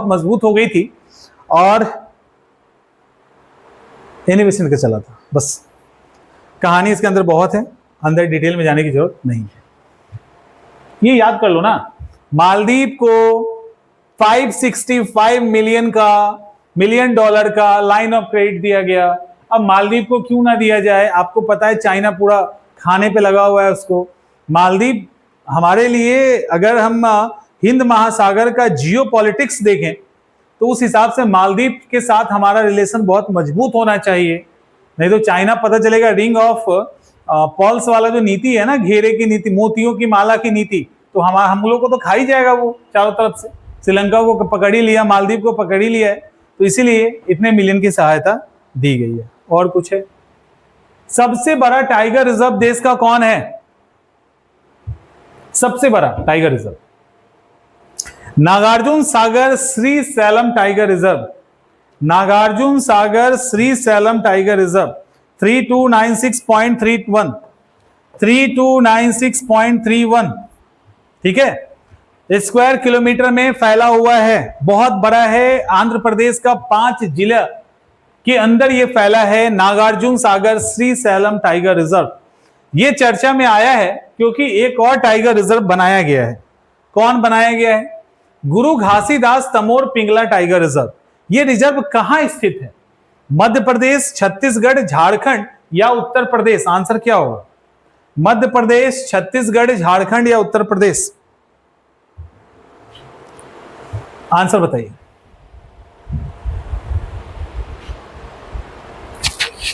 मजबूत हो गई थी और एनी बेसेंट का चला था। बस कहानी इसके अंदर बहुत है, अंदर डिटेल में जाने की जरूरत नहीं है। ये याद कर लो ना, मालदीव को 565 मिलियन डॉलर का लाइन ऑफ क्रेडिट दिया गया। अब मालदीव को क्यों ना दिया जाए? आपको पता है चाइना पूरा खाने पे लगा हुआ है उसको। मालदीव हमारे लिए, अगर हम हिंद महासागर का जियो पॉलिटिक्स देखें तो उस हिसाब से मालदीव के साथ हमारा रिलेशन बहुत मजबूत होना चाहिए, नहीं तो चाइना पता चलेगा रिंग ऑफ पॉल्स वाला जो नीति है ना, घेरे की नीति, मोतियों की माला की नीति, तो हम लोग को तो खा ही जाएगा वो चारों तरफ से। श्रीलंका को पकड़ ही लिया, मालदीव को पकड़ ही लिया है, तो इसीलिए इतने मिलियन की सहायता दी गई है। और कुछ है? सबसे बड़ा टाइगर रिजर्व देश का कौन है? सबसे बड़ा tiger reserve Nagarjuna Sagar Srisailam tiger reserve. Nagarjuna Sagar Srisailam tiger reserve 3296.31 3296.31, ठीक है, स्क्वायर किलोमीटर में फैला हुआ है, बहुत बड़ा है। आंध्र प्रदेश का 5 जिला के अंदर यह फैला है, Nagarjuna Sagar Srisailam tiger reserve. यह चर्चा में आया है क्योंकि एक और टाइगर रिजर्व बनाया गया है। कौन बनाया गया है? गुरु घासीदास तमोर पिंगला टाइगर रिजर्व। यह रिजर्व कहां स्थित है? मध्य प्रदेश, छत्तीसगढ़, झारखंड या उत्तर प्रदेश? आंसर क्या होगा? मध्य प्रदेश, छत्तीसगढ़, झारखंड या उत्तर प्रदेश? आंसर बताइए।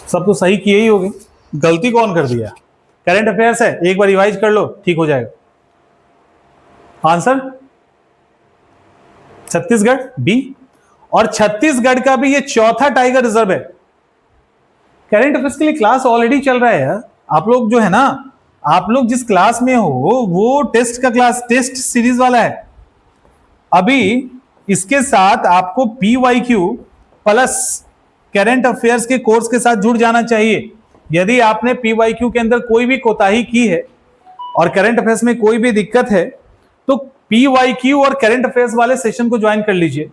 सब तो सही किए ही होगे, गलती कौन कर दिया? करंट अफेयर्स है, एक बार रिवाइज कर लो, ठीक हो जाएगा। आंसर छत्तीसगढ़ बी, और छत्तीसगढ़ का भी ये चौथा टाइगर रिजर्व है। करंट अफेयर्स के लिए क्लास ऑलरेडी चल रहा है। आप लोग जो है ना, आप लोग जिस क्लास में हो वो टेस्ट का क्लास, टेस्ट सीरीज वाला है। अभी इसके साथ आपको PYQ प्लस करंट अफेयर्स के कोर्स के साथ जुड़ जाना चाहिए। यदि आपने PYQ के अंदर कोई भी कोताही की है और करंट अफेयर्स में कोई भी दिक्कत है तो PYQ और करंट अफेयर्स वाले सेशन को ज्वाइन कर लीजिए।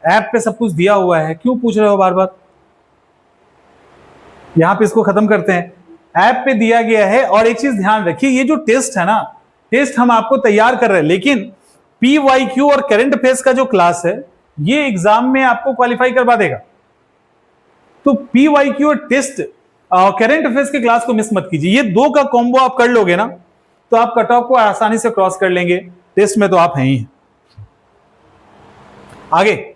ऐप पे सब कुछ दिया हुआ है, क्यों पूछ रहे हो बार बार? यहां पे इसको खत्म करते हैं, ऐप पे दिया गया है। और एक चीज ध्यान रखिए, ये जो टेस्ट है ना, टेस्ट हम आपको तैयार कर रहे हैं, लेकिन PYQ और करंट अफेयर्स का जो क्लास है ये एग्जाम में आपको क्वालिफाई करवा देगा। तो PYQ और टेस्ट करंट अफेयर्स के क्लास को मिस मत कीजिए। ये दो का कॉम्बो आप कर लोगे ना तो आप कट ऑफ को आसानी से क्रॉस कर लेंगे। टेस्ट में तो आप हैं ही। आगे,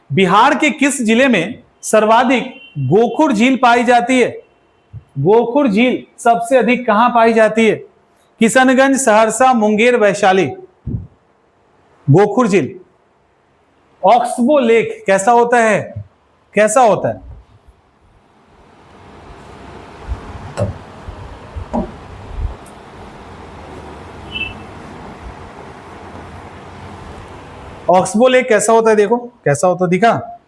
बिहार के किस जिले में सर्वाधिक गोखुर झील पाई जाती है? गोखुर झील सबसे अधिक कहां पाई जाती है? किशनगंज, सहरसा, मुंगेर, वैशाली? गोखुर झील। ऑक्सबो लेक कैसा होता है? कैसा होता है? ऑक्सबो लेक कैसा होता है? देखो कैसा होता दिखा।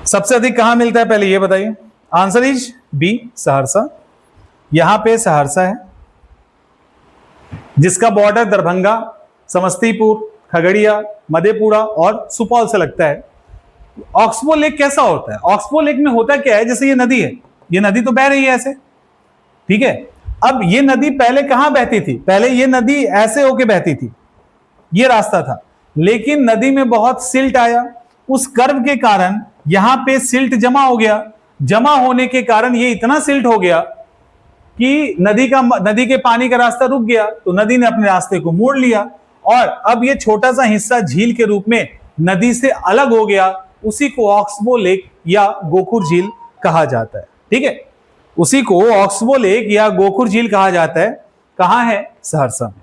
सबसे अधिक कहां मिलता है पहले ये बताइए। Answer is B, Saharsa. यहां पे सहरसा है, जिसका बॉर्डर दरभंगा, समस्तीपुर, खगड़िया, मधेपुरा और सुपौल से लगता है। ऑक्सबो लेक कैसा होता है? ऑक्सबो लेक में होता क्या है, जैसे ये नदी है, ये नदी तो बह रही है ऐसे, ठीक है। अब ये नदी पहले कहां बहती थी? पहले ये नदी ऐसे होके बहती थी, ये रास्ता था, लेकिन नदी में बहुत सिल्ट आया, उस कर्व के कारण यहां पे सिल्ट जमा हो गया। जमा होने के कारण ये इतना सिल्ट हो गया कि नदी के पानी का रास्ता रुक गया, तो नदी ने अपने रास्ते को मोड़ लिया और अब ये छोटा सा हिस्सा झील के रूप में नदी से अलग हो गया। उसी को ऑक्सबो लेक या गोखुर झील कहा जाता है, ठीक है। उसी को ऑक्सबो लेक या गोखुर झील कहा जाता है। कहां है? सहरसा में।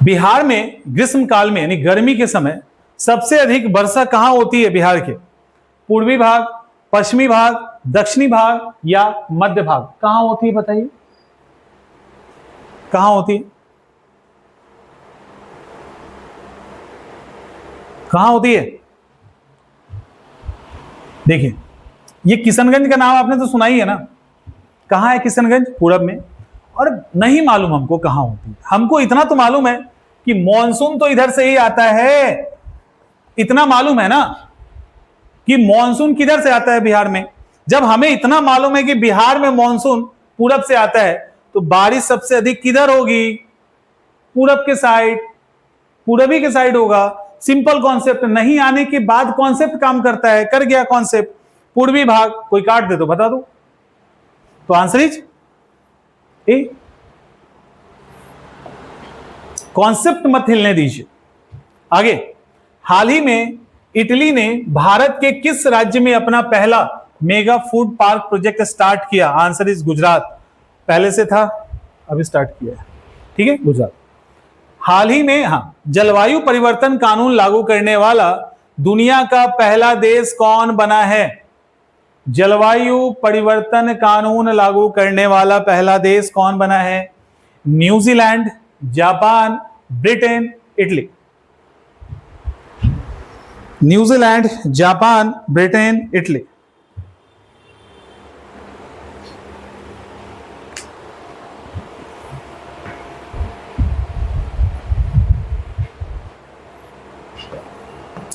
बिहार में ग्रीष्म काल में यानी गर्मी के समय सबसे अधिक वर्षा कहां होती है? बिहार के पूर्वी भाग, पश्चिमी भाग, दक्षिणी भाग या मध्य भाग, कहां होती है बताइए? कहां होती है? कहां होती है? देखिए, ये किशनगंज का नाम आपने तो सुना ही है ना। कहां है किशनगंज? पूरब में। और नहीं मालूम हमको कहां होती है। हमको इतना तो मालूम है कि मॉनसून तो इधर से ही आता है, इतना मालूम है ना कि मॉनसून किधर से आता है बिहार में। जब हमें इतना मालूम है कि बिहार में मॉनसून पूरब से आता है, तो बारिश सबसे अधिक किधर होगी? पूरब के साइड, पूरबी के साइड होगा। सिंपल कॉन्सेप्ट, नहीं आने के बाद कॉन्सेप्ट काम करता है। कर गया कॉन्सेप्ट, पूर्वी भाग। कोई काट दे तो बता दो, तो आंसर इज ए। कॉन्सेप्ट मत हिलने दीजिए। आगे, हाल ही में इटली ने भारत के किस राज्य में अपना पहला mega food park project start किया? Answer is Gujarat. पहले से था, अभी स्टार्ट किया है, ठीक है, गुजरात। हाल ही में, हाँ, जलवायु परिवर्तन कानून लागू करने वाला दुनिया का पहला देश कौन बना है? जलवायु परिवर्तन कानून लागू करने वाला पहला देश कौन बना है? New Zealand, Japan, Britain, Italy. New Zealand, Japan, Britain, Italy.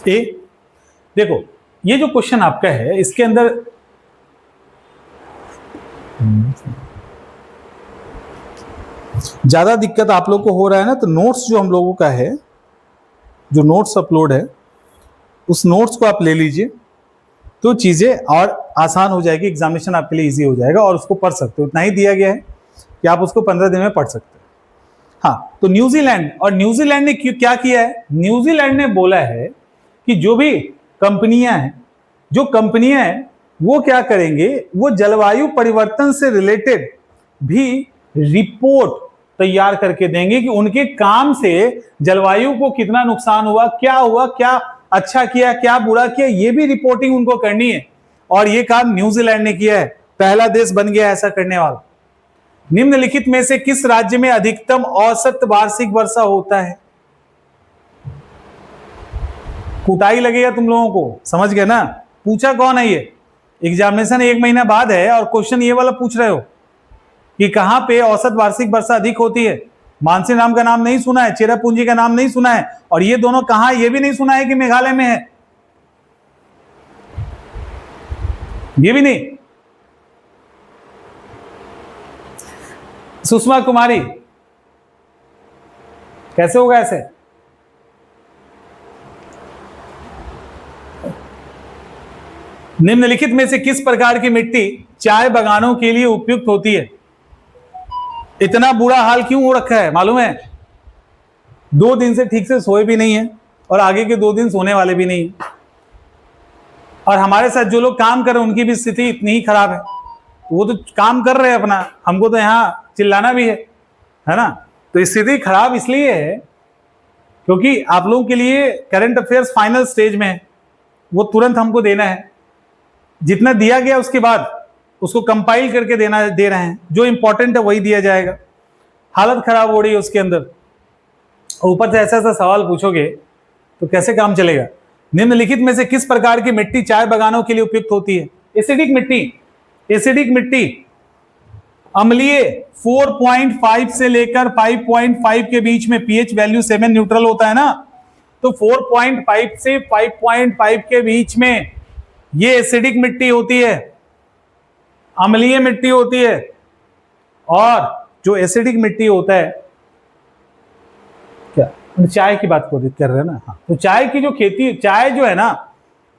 ए, देखो, ये जो क्वेश्चन आपका है इसके अंदर ज्यादा दिक्कत आप लोग को हो रहा है ना, तो नोट्स जो हम लोगों का है, जो नोट्स अपलोड है, उस नोट्स को आप ले लीजिए, तो चीजें और आसान हो जाएगी, एग्जामिनेशन आपके लिए इजी हो जाएगा और उसको पढ़ सकते हो। इतना ही दिया गया है कि आप उसको 15 दिन में पढ़ सकते हो। हाँ, तो न्यूजीलैंड, और न्यूजीलैंड ने क्या किया है? न्यूजीलैंड ने बोला है कि जो भी कंपनियां हैं, वो क्या करेंगे, वो जलवायु परिवर्तन से रिलेटेड भी रिपोर्ट तैयार करके देंगे कि उनके काम से जलवायु को कितना नुकसान हुआ, क्या अच्छा किया, क्या बुरा किया, ये भी रिपोर्टिंग उनको करनी है। और ये काम न्यूजीलैंड ने किया है, पहला देश बन गया ऐसा करने वाला। निम्नलिखित में से किस राज्य में अधिकतम औसत वार्षिक वर्षा होता है? कुटाई लगेगा तुम लोगों को, समझ गए ना? पूछा कौन है ये? एग्जामिनेशन 1 महीना बाद है और क्वेश्चन ये वाला पूछ रहे हो कि कहां पे औसत वार्षिक वर्षा अधिक होती है। मानसी नाम का नाम नहीं सुना है, चेरापूंजी का नाम नहीं सुना है, और ये दोनों कहां, ये भी नहीं सुना है कि मेघालय में है, ये भी नहीं। सुषमा कुमारी, कैसे होगा ऐसे? निम्नलिखित में से किस प्रकार की मिट्टी चाय बागानों के लिए उपयुक्त होती है? इतना बुरा हाल क्यों हो रखा है मालूम है? 2 दिन से ठीक से सोए भी नहीं है और आगे के 2 दिन सोने वाले भी नहीं। और हमारे साथ जो लोग काम कर रहे हैं उनकी भी स्थिति इतनी ही खराब है। वो तो काम कर रहे हैं अपना, हमको तो यहाँ चिल्लाना भी है ना? तो स्थिति खराब इसलिए है क्योंकि आप लोगों के लिए करंट अफेयर्स फाइनल स्टेज में है, वो तुरंत हमको देना है। जितना दिया गया उसके बाद उसको कंपाइल करके दे रहे हैं, जो इंपॉर्टेंट है वही दिया जाएगा। हालत खराब हो रही है उसके अंदर, और ऊपर से ऐसा ऐसा सवाल पूछोगे तो कैसे काम चलेगा? निम्नलिखित में से किस प्रकार की मिट्टी चाय बागानों के लिए उपयुक्त होती है? एसिडिक मिट्टी अम्लीय 4.5 से लेकर 5.5 के बीच में, पीएच वैल्यू 7 न्यूट्रल होता है ना, तो 4.5 से 5.5 के बीच में ये एसिडिक मिट्टी होती है, अम्लीय मिट्टी होती है। और जो एसिडिक मिट्टी होता है, क्या चाय की बात कर रहे हैं ना, हाँ, तो चाय की जो खेती, चाय जो है ना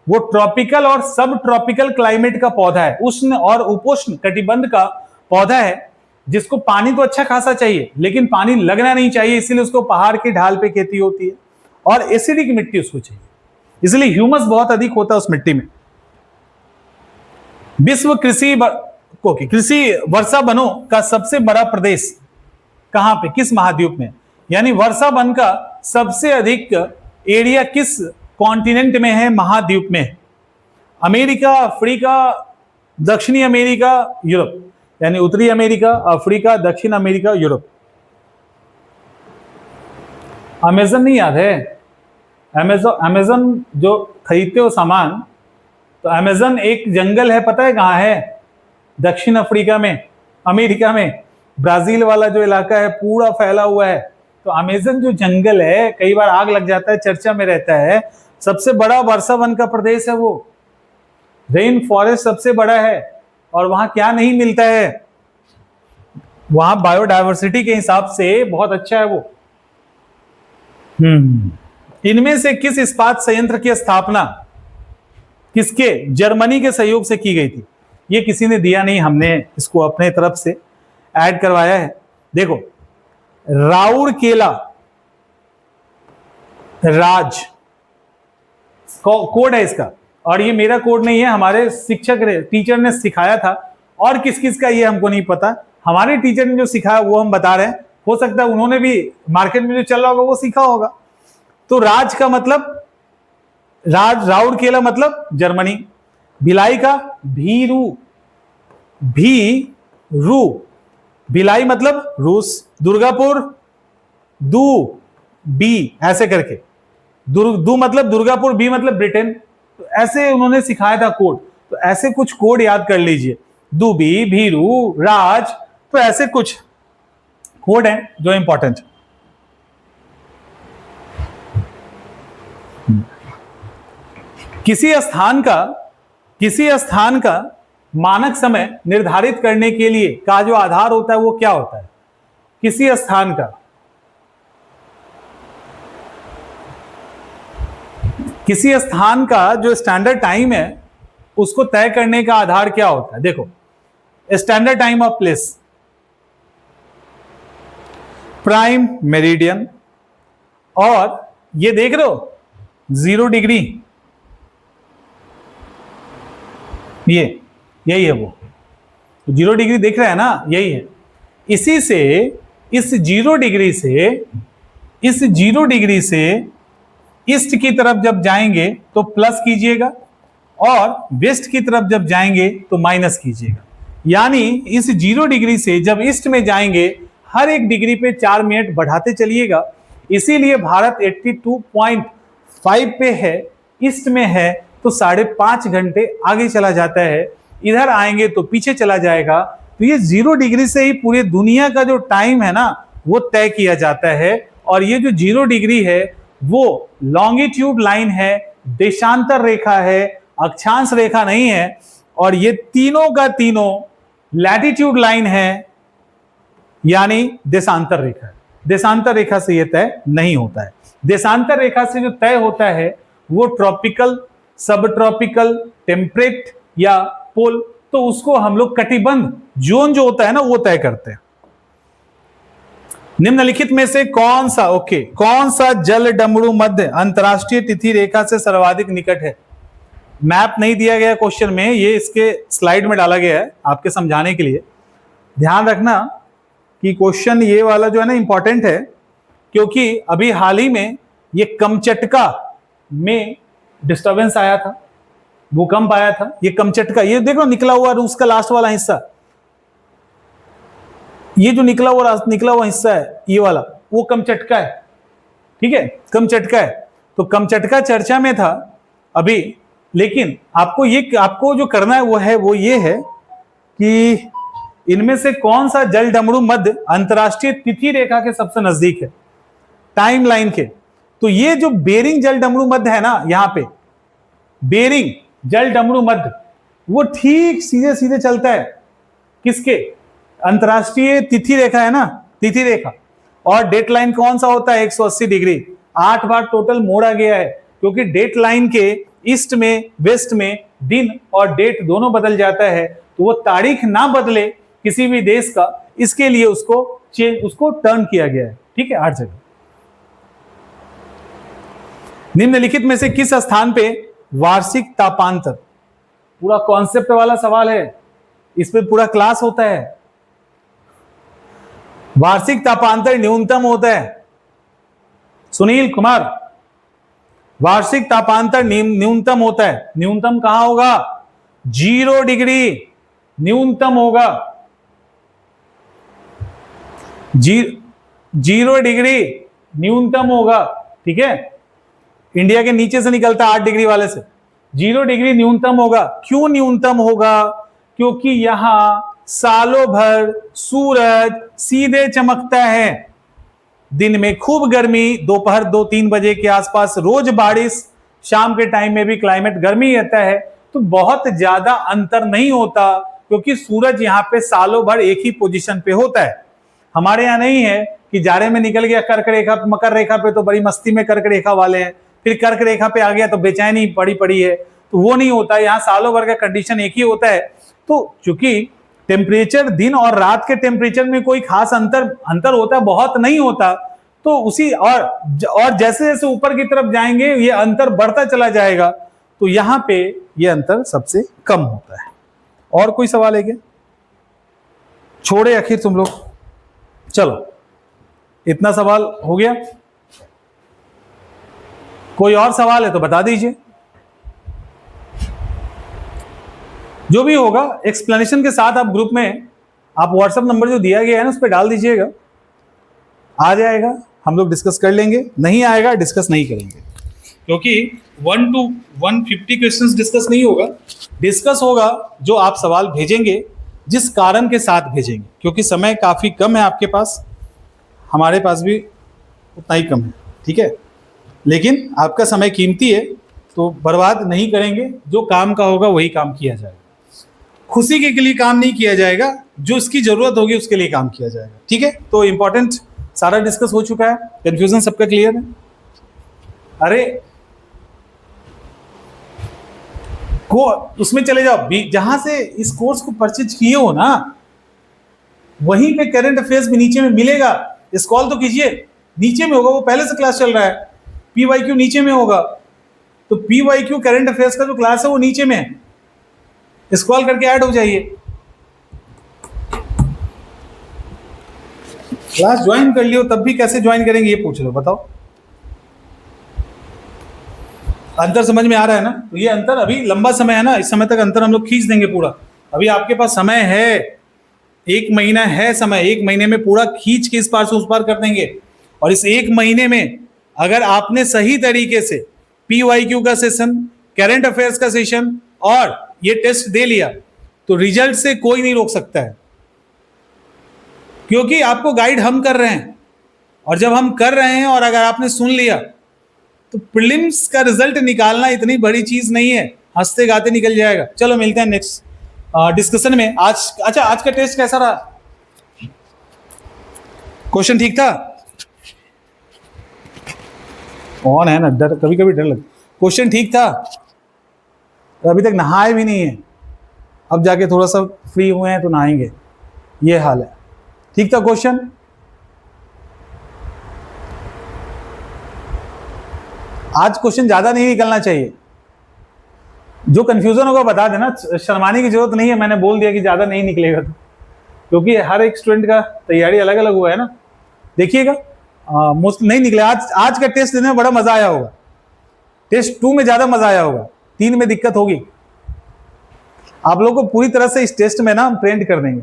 वो ट्रॉपिकल और सब ट्रॉपिकल क्लाइमेट का पौधा है, उष्ण और उपोष्ण कटिबंध का पौधा है, जिसको पानी तो अच्छा खासा चाहिए लेकिन पानी लगना नहीं चाहिए, इसीलिए उसको पहाड़ की ढाल पे खेती होती है, और एसिडिक मिट्टी उसको चाहिए, इसलिए ह्यूमस बहुत अधिक होता है उस मिट्टी में। विश्व कृषि वर्षा वनों का सबसे बड़ा प्रदेश कहां पे, किस महाद्वीप में, यानी वर्षा वन का सबसे अधिक एरिया किस कॉन्टिनेंट में है, महाद्वीप में? अमेरिका, अफ्रीका, दक्षिणी अमेरिका, यूरोप, यानी उत्तरी अमेरिका, अफ्रीका, दक्षिण अमेरिका, यूरोप। अमेजन नहीं याद है? अमेजन जो खरीदते हो सामान, तो अमेजन एक जंगल है, पता है कहां है? दक्षिण अफ्रीका में, अमेरिका में, ब्राजील वाला जो इलाका है पूरा फैला हुआ है। तो अमेजन जो जंगल है, कई बार आग लग जाता है, चर्चा में रहता है, सबसे बड़ा वर्षा वन का प्रदेश है वो, रेन फॉरेस्ट सबसे बड़ा है। और वहां क्या नहीं मिलता है, वहां बायोडायवर्सिटी के हिसाब से बहुत अच्छा है वो। इनमें से किस इस्पात संयंत्र की स्थापना किसके, जर्मनी के सहयोग से की गई थी? ये किसी ने दिया नहीं, हमने इसको अपने तरफ से ऐड करवाया है। देखो, राउरकेला राज कोड है इसका, और ये मेरा कोड नहीं है, हमारे शिक्षक टीचर ने सिखाया था, और किस किस का ये हमको नहीं पता, हमारे टीचर ने जो सिखाया वो हम बता रहे हैं, हो सकता है उन्होंने भी मार्केट में जो चल रहा होगा वो सीखा होगा। तो राज का मतलब, राउरकेला मतलब जर्मनी, भिलाई का भीरू, भिलाई मतलब रूस, दुर्गापुर बी ऐसे करके, दू मतलब दुर्गापुर, बी मतलब ब्रिटेन, तो ऐसे उन्होंने सिखाया था कोड। तो ऐसे कुछ कोड याद कर लीजिए, दुबी, भीरू, राज, तो ऐसे कुछ कोड हैं जो इंपॉर्टेंट। किसी स्थान का मानक समय निर्धारित करने के लिए का जो आधार होता है वो क्या होता है? किसी स्थान का जो स्टैंडर्ड टाइम है उसको तय करने का आधार क्या होता है? देखो, standard time of place, prime meridian, और ये देख रहे हो 0 डिग्री, यही है वो 0 डिग्री दिख रहा है ना, यही है। इसी से इस 0 डिग्री से ईस्ट की तरफ जब जाएंगे तो प्लस कीजिएगा, और वेस्ट की तरफ जब जाएंगे तो माइनस कीजिएगा। यानी इस 0 डिग्री से जब ईस्ट में जाएंगे हर एक डिग्री पे 4 मिनट बढ़ाते चलिएगा। इसीलिए भारत 82.5 पे है, ईस्ट में है तो 5.5 घंटे आगे चला जाता है, इधर आएंगे तो पीछे चला जाएगा। तो ये 0 डिग्री से ही पूरी दुनिया का जो टाइम है ना वो तय किया जाता है। और ये जो 0 डिग्री है वो लॉन्गिट्यूड लाइन है, देशांतर रेखा है, अक्षांश रेखा नहीं है। और ये तीनों का तीनों लैटिट्यूड लाइन है, यानी देशांतर रेखा है। देशांतर रेखा से ये तय नहीं होता है। देशांतर रेखा से जो तय होता है वो ट्रॉपिकल, सब ट्रॉपिकल, टेम्परेट या पोल, तो उसको हम लोग कटिबंध जोन जो होता है ना वो तय करते हैं। निम्नलिखित में से कौन सा जल डमरू मध्य अंतरराष्ट्रीय तिथि रेखा से सर्वाधिक निकट है? मैप नहीं दिया गया क्वेश्चन में, ये इसके स्लाइड में डाला गया है आपके समझाने के लिए। ध्यान रखना कि क्वेश्चन ये वाला जो है ना इंपॉर्टेंट है, क्योंकि अभी हाल ही में ये कमचटका में डिस्टर्बेंस आया था, भूकंप आया था। ये कमचटका, ये देखो निकला हुआ रूस का लास्ट वाला हिस्सा, ये जो निकला हुआ हिस्सा है ये वाला, वो कमचटका है। ठीक है, कमचटका है। तो कमचटका चर्चा में था अभी, लेकिन आपको जो करना है वो ये है कि इनमें से कौन सा जल डमरू मध्य अंतरराष्ट्रीय तिथि रेखा के सबसे नजदीक है, टाइम लाइन के? तो ये जो बेरिंग जल डमरू मध्य है ना, यहां पे बेरिंग जल डमरू मध्य, वो ठीक सीधे सीधे चलता है किसके? अंतरराष्ट्रीय तिथि रेखा है ना, तिथि रेखा। और डेट लाइन कौन सा होता है? 180 डिग्री। 8 बार टोटल मोड़ा गया है, क्योंकि डेट लाइन के ईस्ट में वेस्ट में दिन और डेट दोनों बदल जाता है, तो वो तारीख ना बदले किसी भी देश का, इसके लिए उसको टर्न किया गया है। ठीक है, 8 जगह। निम्नलिखित में से किस स्थान पे वार्षिक तापांतर, पूरा कॉन्सेप्ट वाला सवाल है, इस पे पूरा क्लास होता है। वार्षिक तापांतर न्यूनतम होता है, सुनील कुमार, वार्षिक तापांतर न्यूनतम होता है। न्यूनतम कहां होगा? 0 डिग्री न्यूनतम होगा। 0 डिग्री न्यूनतम होगा। ठीक है, इंडिया के नीचे से निकलता 8 डिग्री वाले से। 0 डिग्री न्यूनतम होगा। क्यों न्यूनतम होगा? क्योंकि यहां सालों भर सूरज सीधे चमकता है। दिन में खूब गर्मी, दोपहर 2-3 बजे के आसपास रोज बारिश, शाम के टाइम में भी क्लाइमेट गर्मी रहता है, तो बहुत ज्यादा अंतर नहीं होता, क्योंकि सूरज यहाँ पे सालों भर एक ही पोजीशन पे होता है। हमारे यहाँ नहीं है कि जाड़े में निकल गया कर्क रेखा, मकर रेखा पे तो बड़ी मस्ती में कर्क रेखा वाले हैं, फिर कर्क रेखा पे आ गया तो बेचैनी पड़ी है, तो वो नहीं होता। यहाँ सालों भर का कंडीशन एक ही होता है। तो चूंकि टेम्परेचर, दिन और रात के टेम्परेचर में कोई खास अंतर होता है, बहुत नहीं होता, तो उसी और जैसे जैसे ऊपर की तरफ जाएंगे ये अंतर बढ़ता चला जाएगा, तो यहां पे ये अंतर सबसे कम होता है। और कोई सवाल है क्या? छोड़े आखिर तुम लोग, चलो इतना सवाल हो गया। कोई और सवाल है तो बता दीजिए। जो भी होगा एक्सप्लेनेशन के साथ आप ग्रुप में, आप व्हाट्सएप नंबर जो दिया गया है ना, उस पर डाल दीजिएगा। आ जाएगा, हम लोग डिस्कस कर लेंगे। नहीं आएगा, डिस्कस नहीं करेंगे, क्योंकि 1 to 150 क्वेश्चंस डिस्कस नहीं होगा। डिस्कस होगा जो आप सवाल भेजेंगे, जिस कारण के साथ भेजेंगे, क्योंकि समय काफी कम है आपके पास, हमारे पास भी उतना ही कम है। ठीक है, लेकिन आपका समय कीमती है, तो बर्बाद नहीं करेंगे। जो काम का होगा वही काम किया जाएगा। खुशी के लिए काम नहीं किया जाएगा, जो इसकी जरूरत होगी उसके लिए काम किया जाएगा। ठीक है, तो इंपॉर्टेंट सारा डिस्कस हो चुका है। कंफ्यूजन सबका क्लियर है? अरे को उसमें चले जाओ, जहां से इस कोर्स को परचेज किए हो ना, वहीं पे करंट अफेयर्स भी नीचे में मिलेगा। स्क्रॉल तो कीजिए, नीचे में होगा, वो पहले से क्लास चल रहा है। PYQ नीचे में होगा, तो PYQ करंट अफेयर्स का जो क्लास है वो नीचे में है, स्क्रॉल करके ऐड हो जाइए। क्लास ज्वाइन कर लियो, तब भी कैसे ज्वाइन करेंगे ये पूछ लो, बताओ। अंतर समझ में आ रहा है ना? तो ये अंतर अभी लंबा समय है ना, इस समय तक अंतर हम लोग खींच देंगे पूरा। अभी आपके पास समय है, 1 महीना है समय, 1 महीने में पूरा खींच के इस पार से उस पार कर देंगे। और इस 1 महीने में अगर आपने सही तरीके से PYQ का सेशन, करंट अफेयर्स का सेशन और ये टेस्ट दे लिया, तो रिजल्ट से कोई नहीं रोक सकता है, क्योंकि आपको गाइड हम कर रहे हैं। और जब हम कर रहे हैं और अगर आपने सुन लिया, तो प्रीलिम्स का रिजल्ट निकालना इतनी बड़ी चीज नहीं है, हंसते गाते निकल जाएगा। चलो मिलते हैं नेक्स्ट डिस्कशन में। आज का टेस्ट कैसा रहा? क्वेश्चन ठीक था? कौन है ना, डर, कभी कभी डर लगता। क्वेश्चन ठीक था? अभी तक नहाए भी नहीं है, अब जाके थोड़ा सा फ्री हुए हैं तो नहाएंगे, ये हाल है। ठीक था क्वेश्चन? आज क्वेश्चन ज्यादा नहीं निकलना चाहिए। जो कंफ्यूजन होगा बता देना, शर्माने की जरूरत नहीं है। मैंने बोल दिया कि ज्यादा नहीं निकलेगा तो, क्योंकि हर एक स्टूडेंट का तैयारी अलग अलग हुआ है ना। देखिएगा मोस्ट नहीं निकले। आज का टेस्ट देने में बड़ा मजा आया होगा, टेस्ट 2 में ज्यादा मजा आया होगा, 3 में दिक्कत होगी। आप लोगों को पूरी तरह से इस टेस्ट में ना हम ट्रेंड कर देंगे।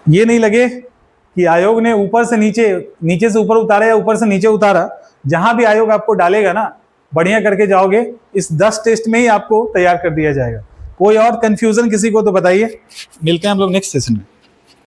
ये नहीं लगे कि आयोग ने ऊपर से नीचे, नीचे से ऊपर उतारा या ऊपर से नीचे उतारा। जहां भी आयोग आपको डालेगा ना, बढ़िया करके जाओगे, इस 10 टेस्ट में ही आपको तैयार कर दिया जाएगा। कोई और कंफ्यूजन किसी को तो बताइए। मिलते हैं हम लोग नेक्स्ट सेशन में।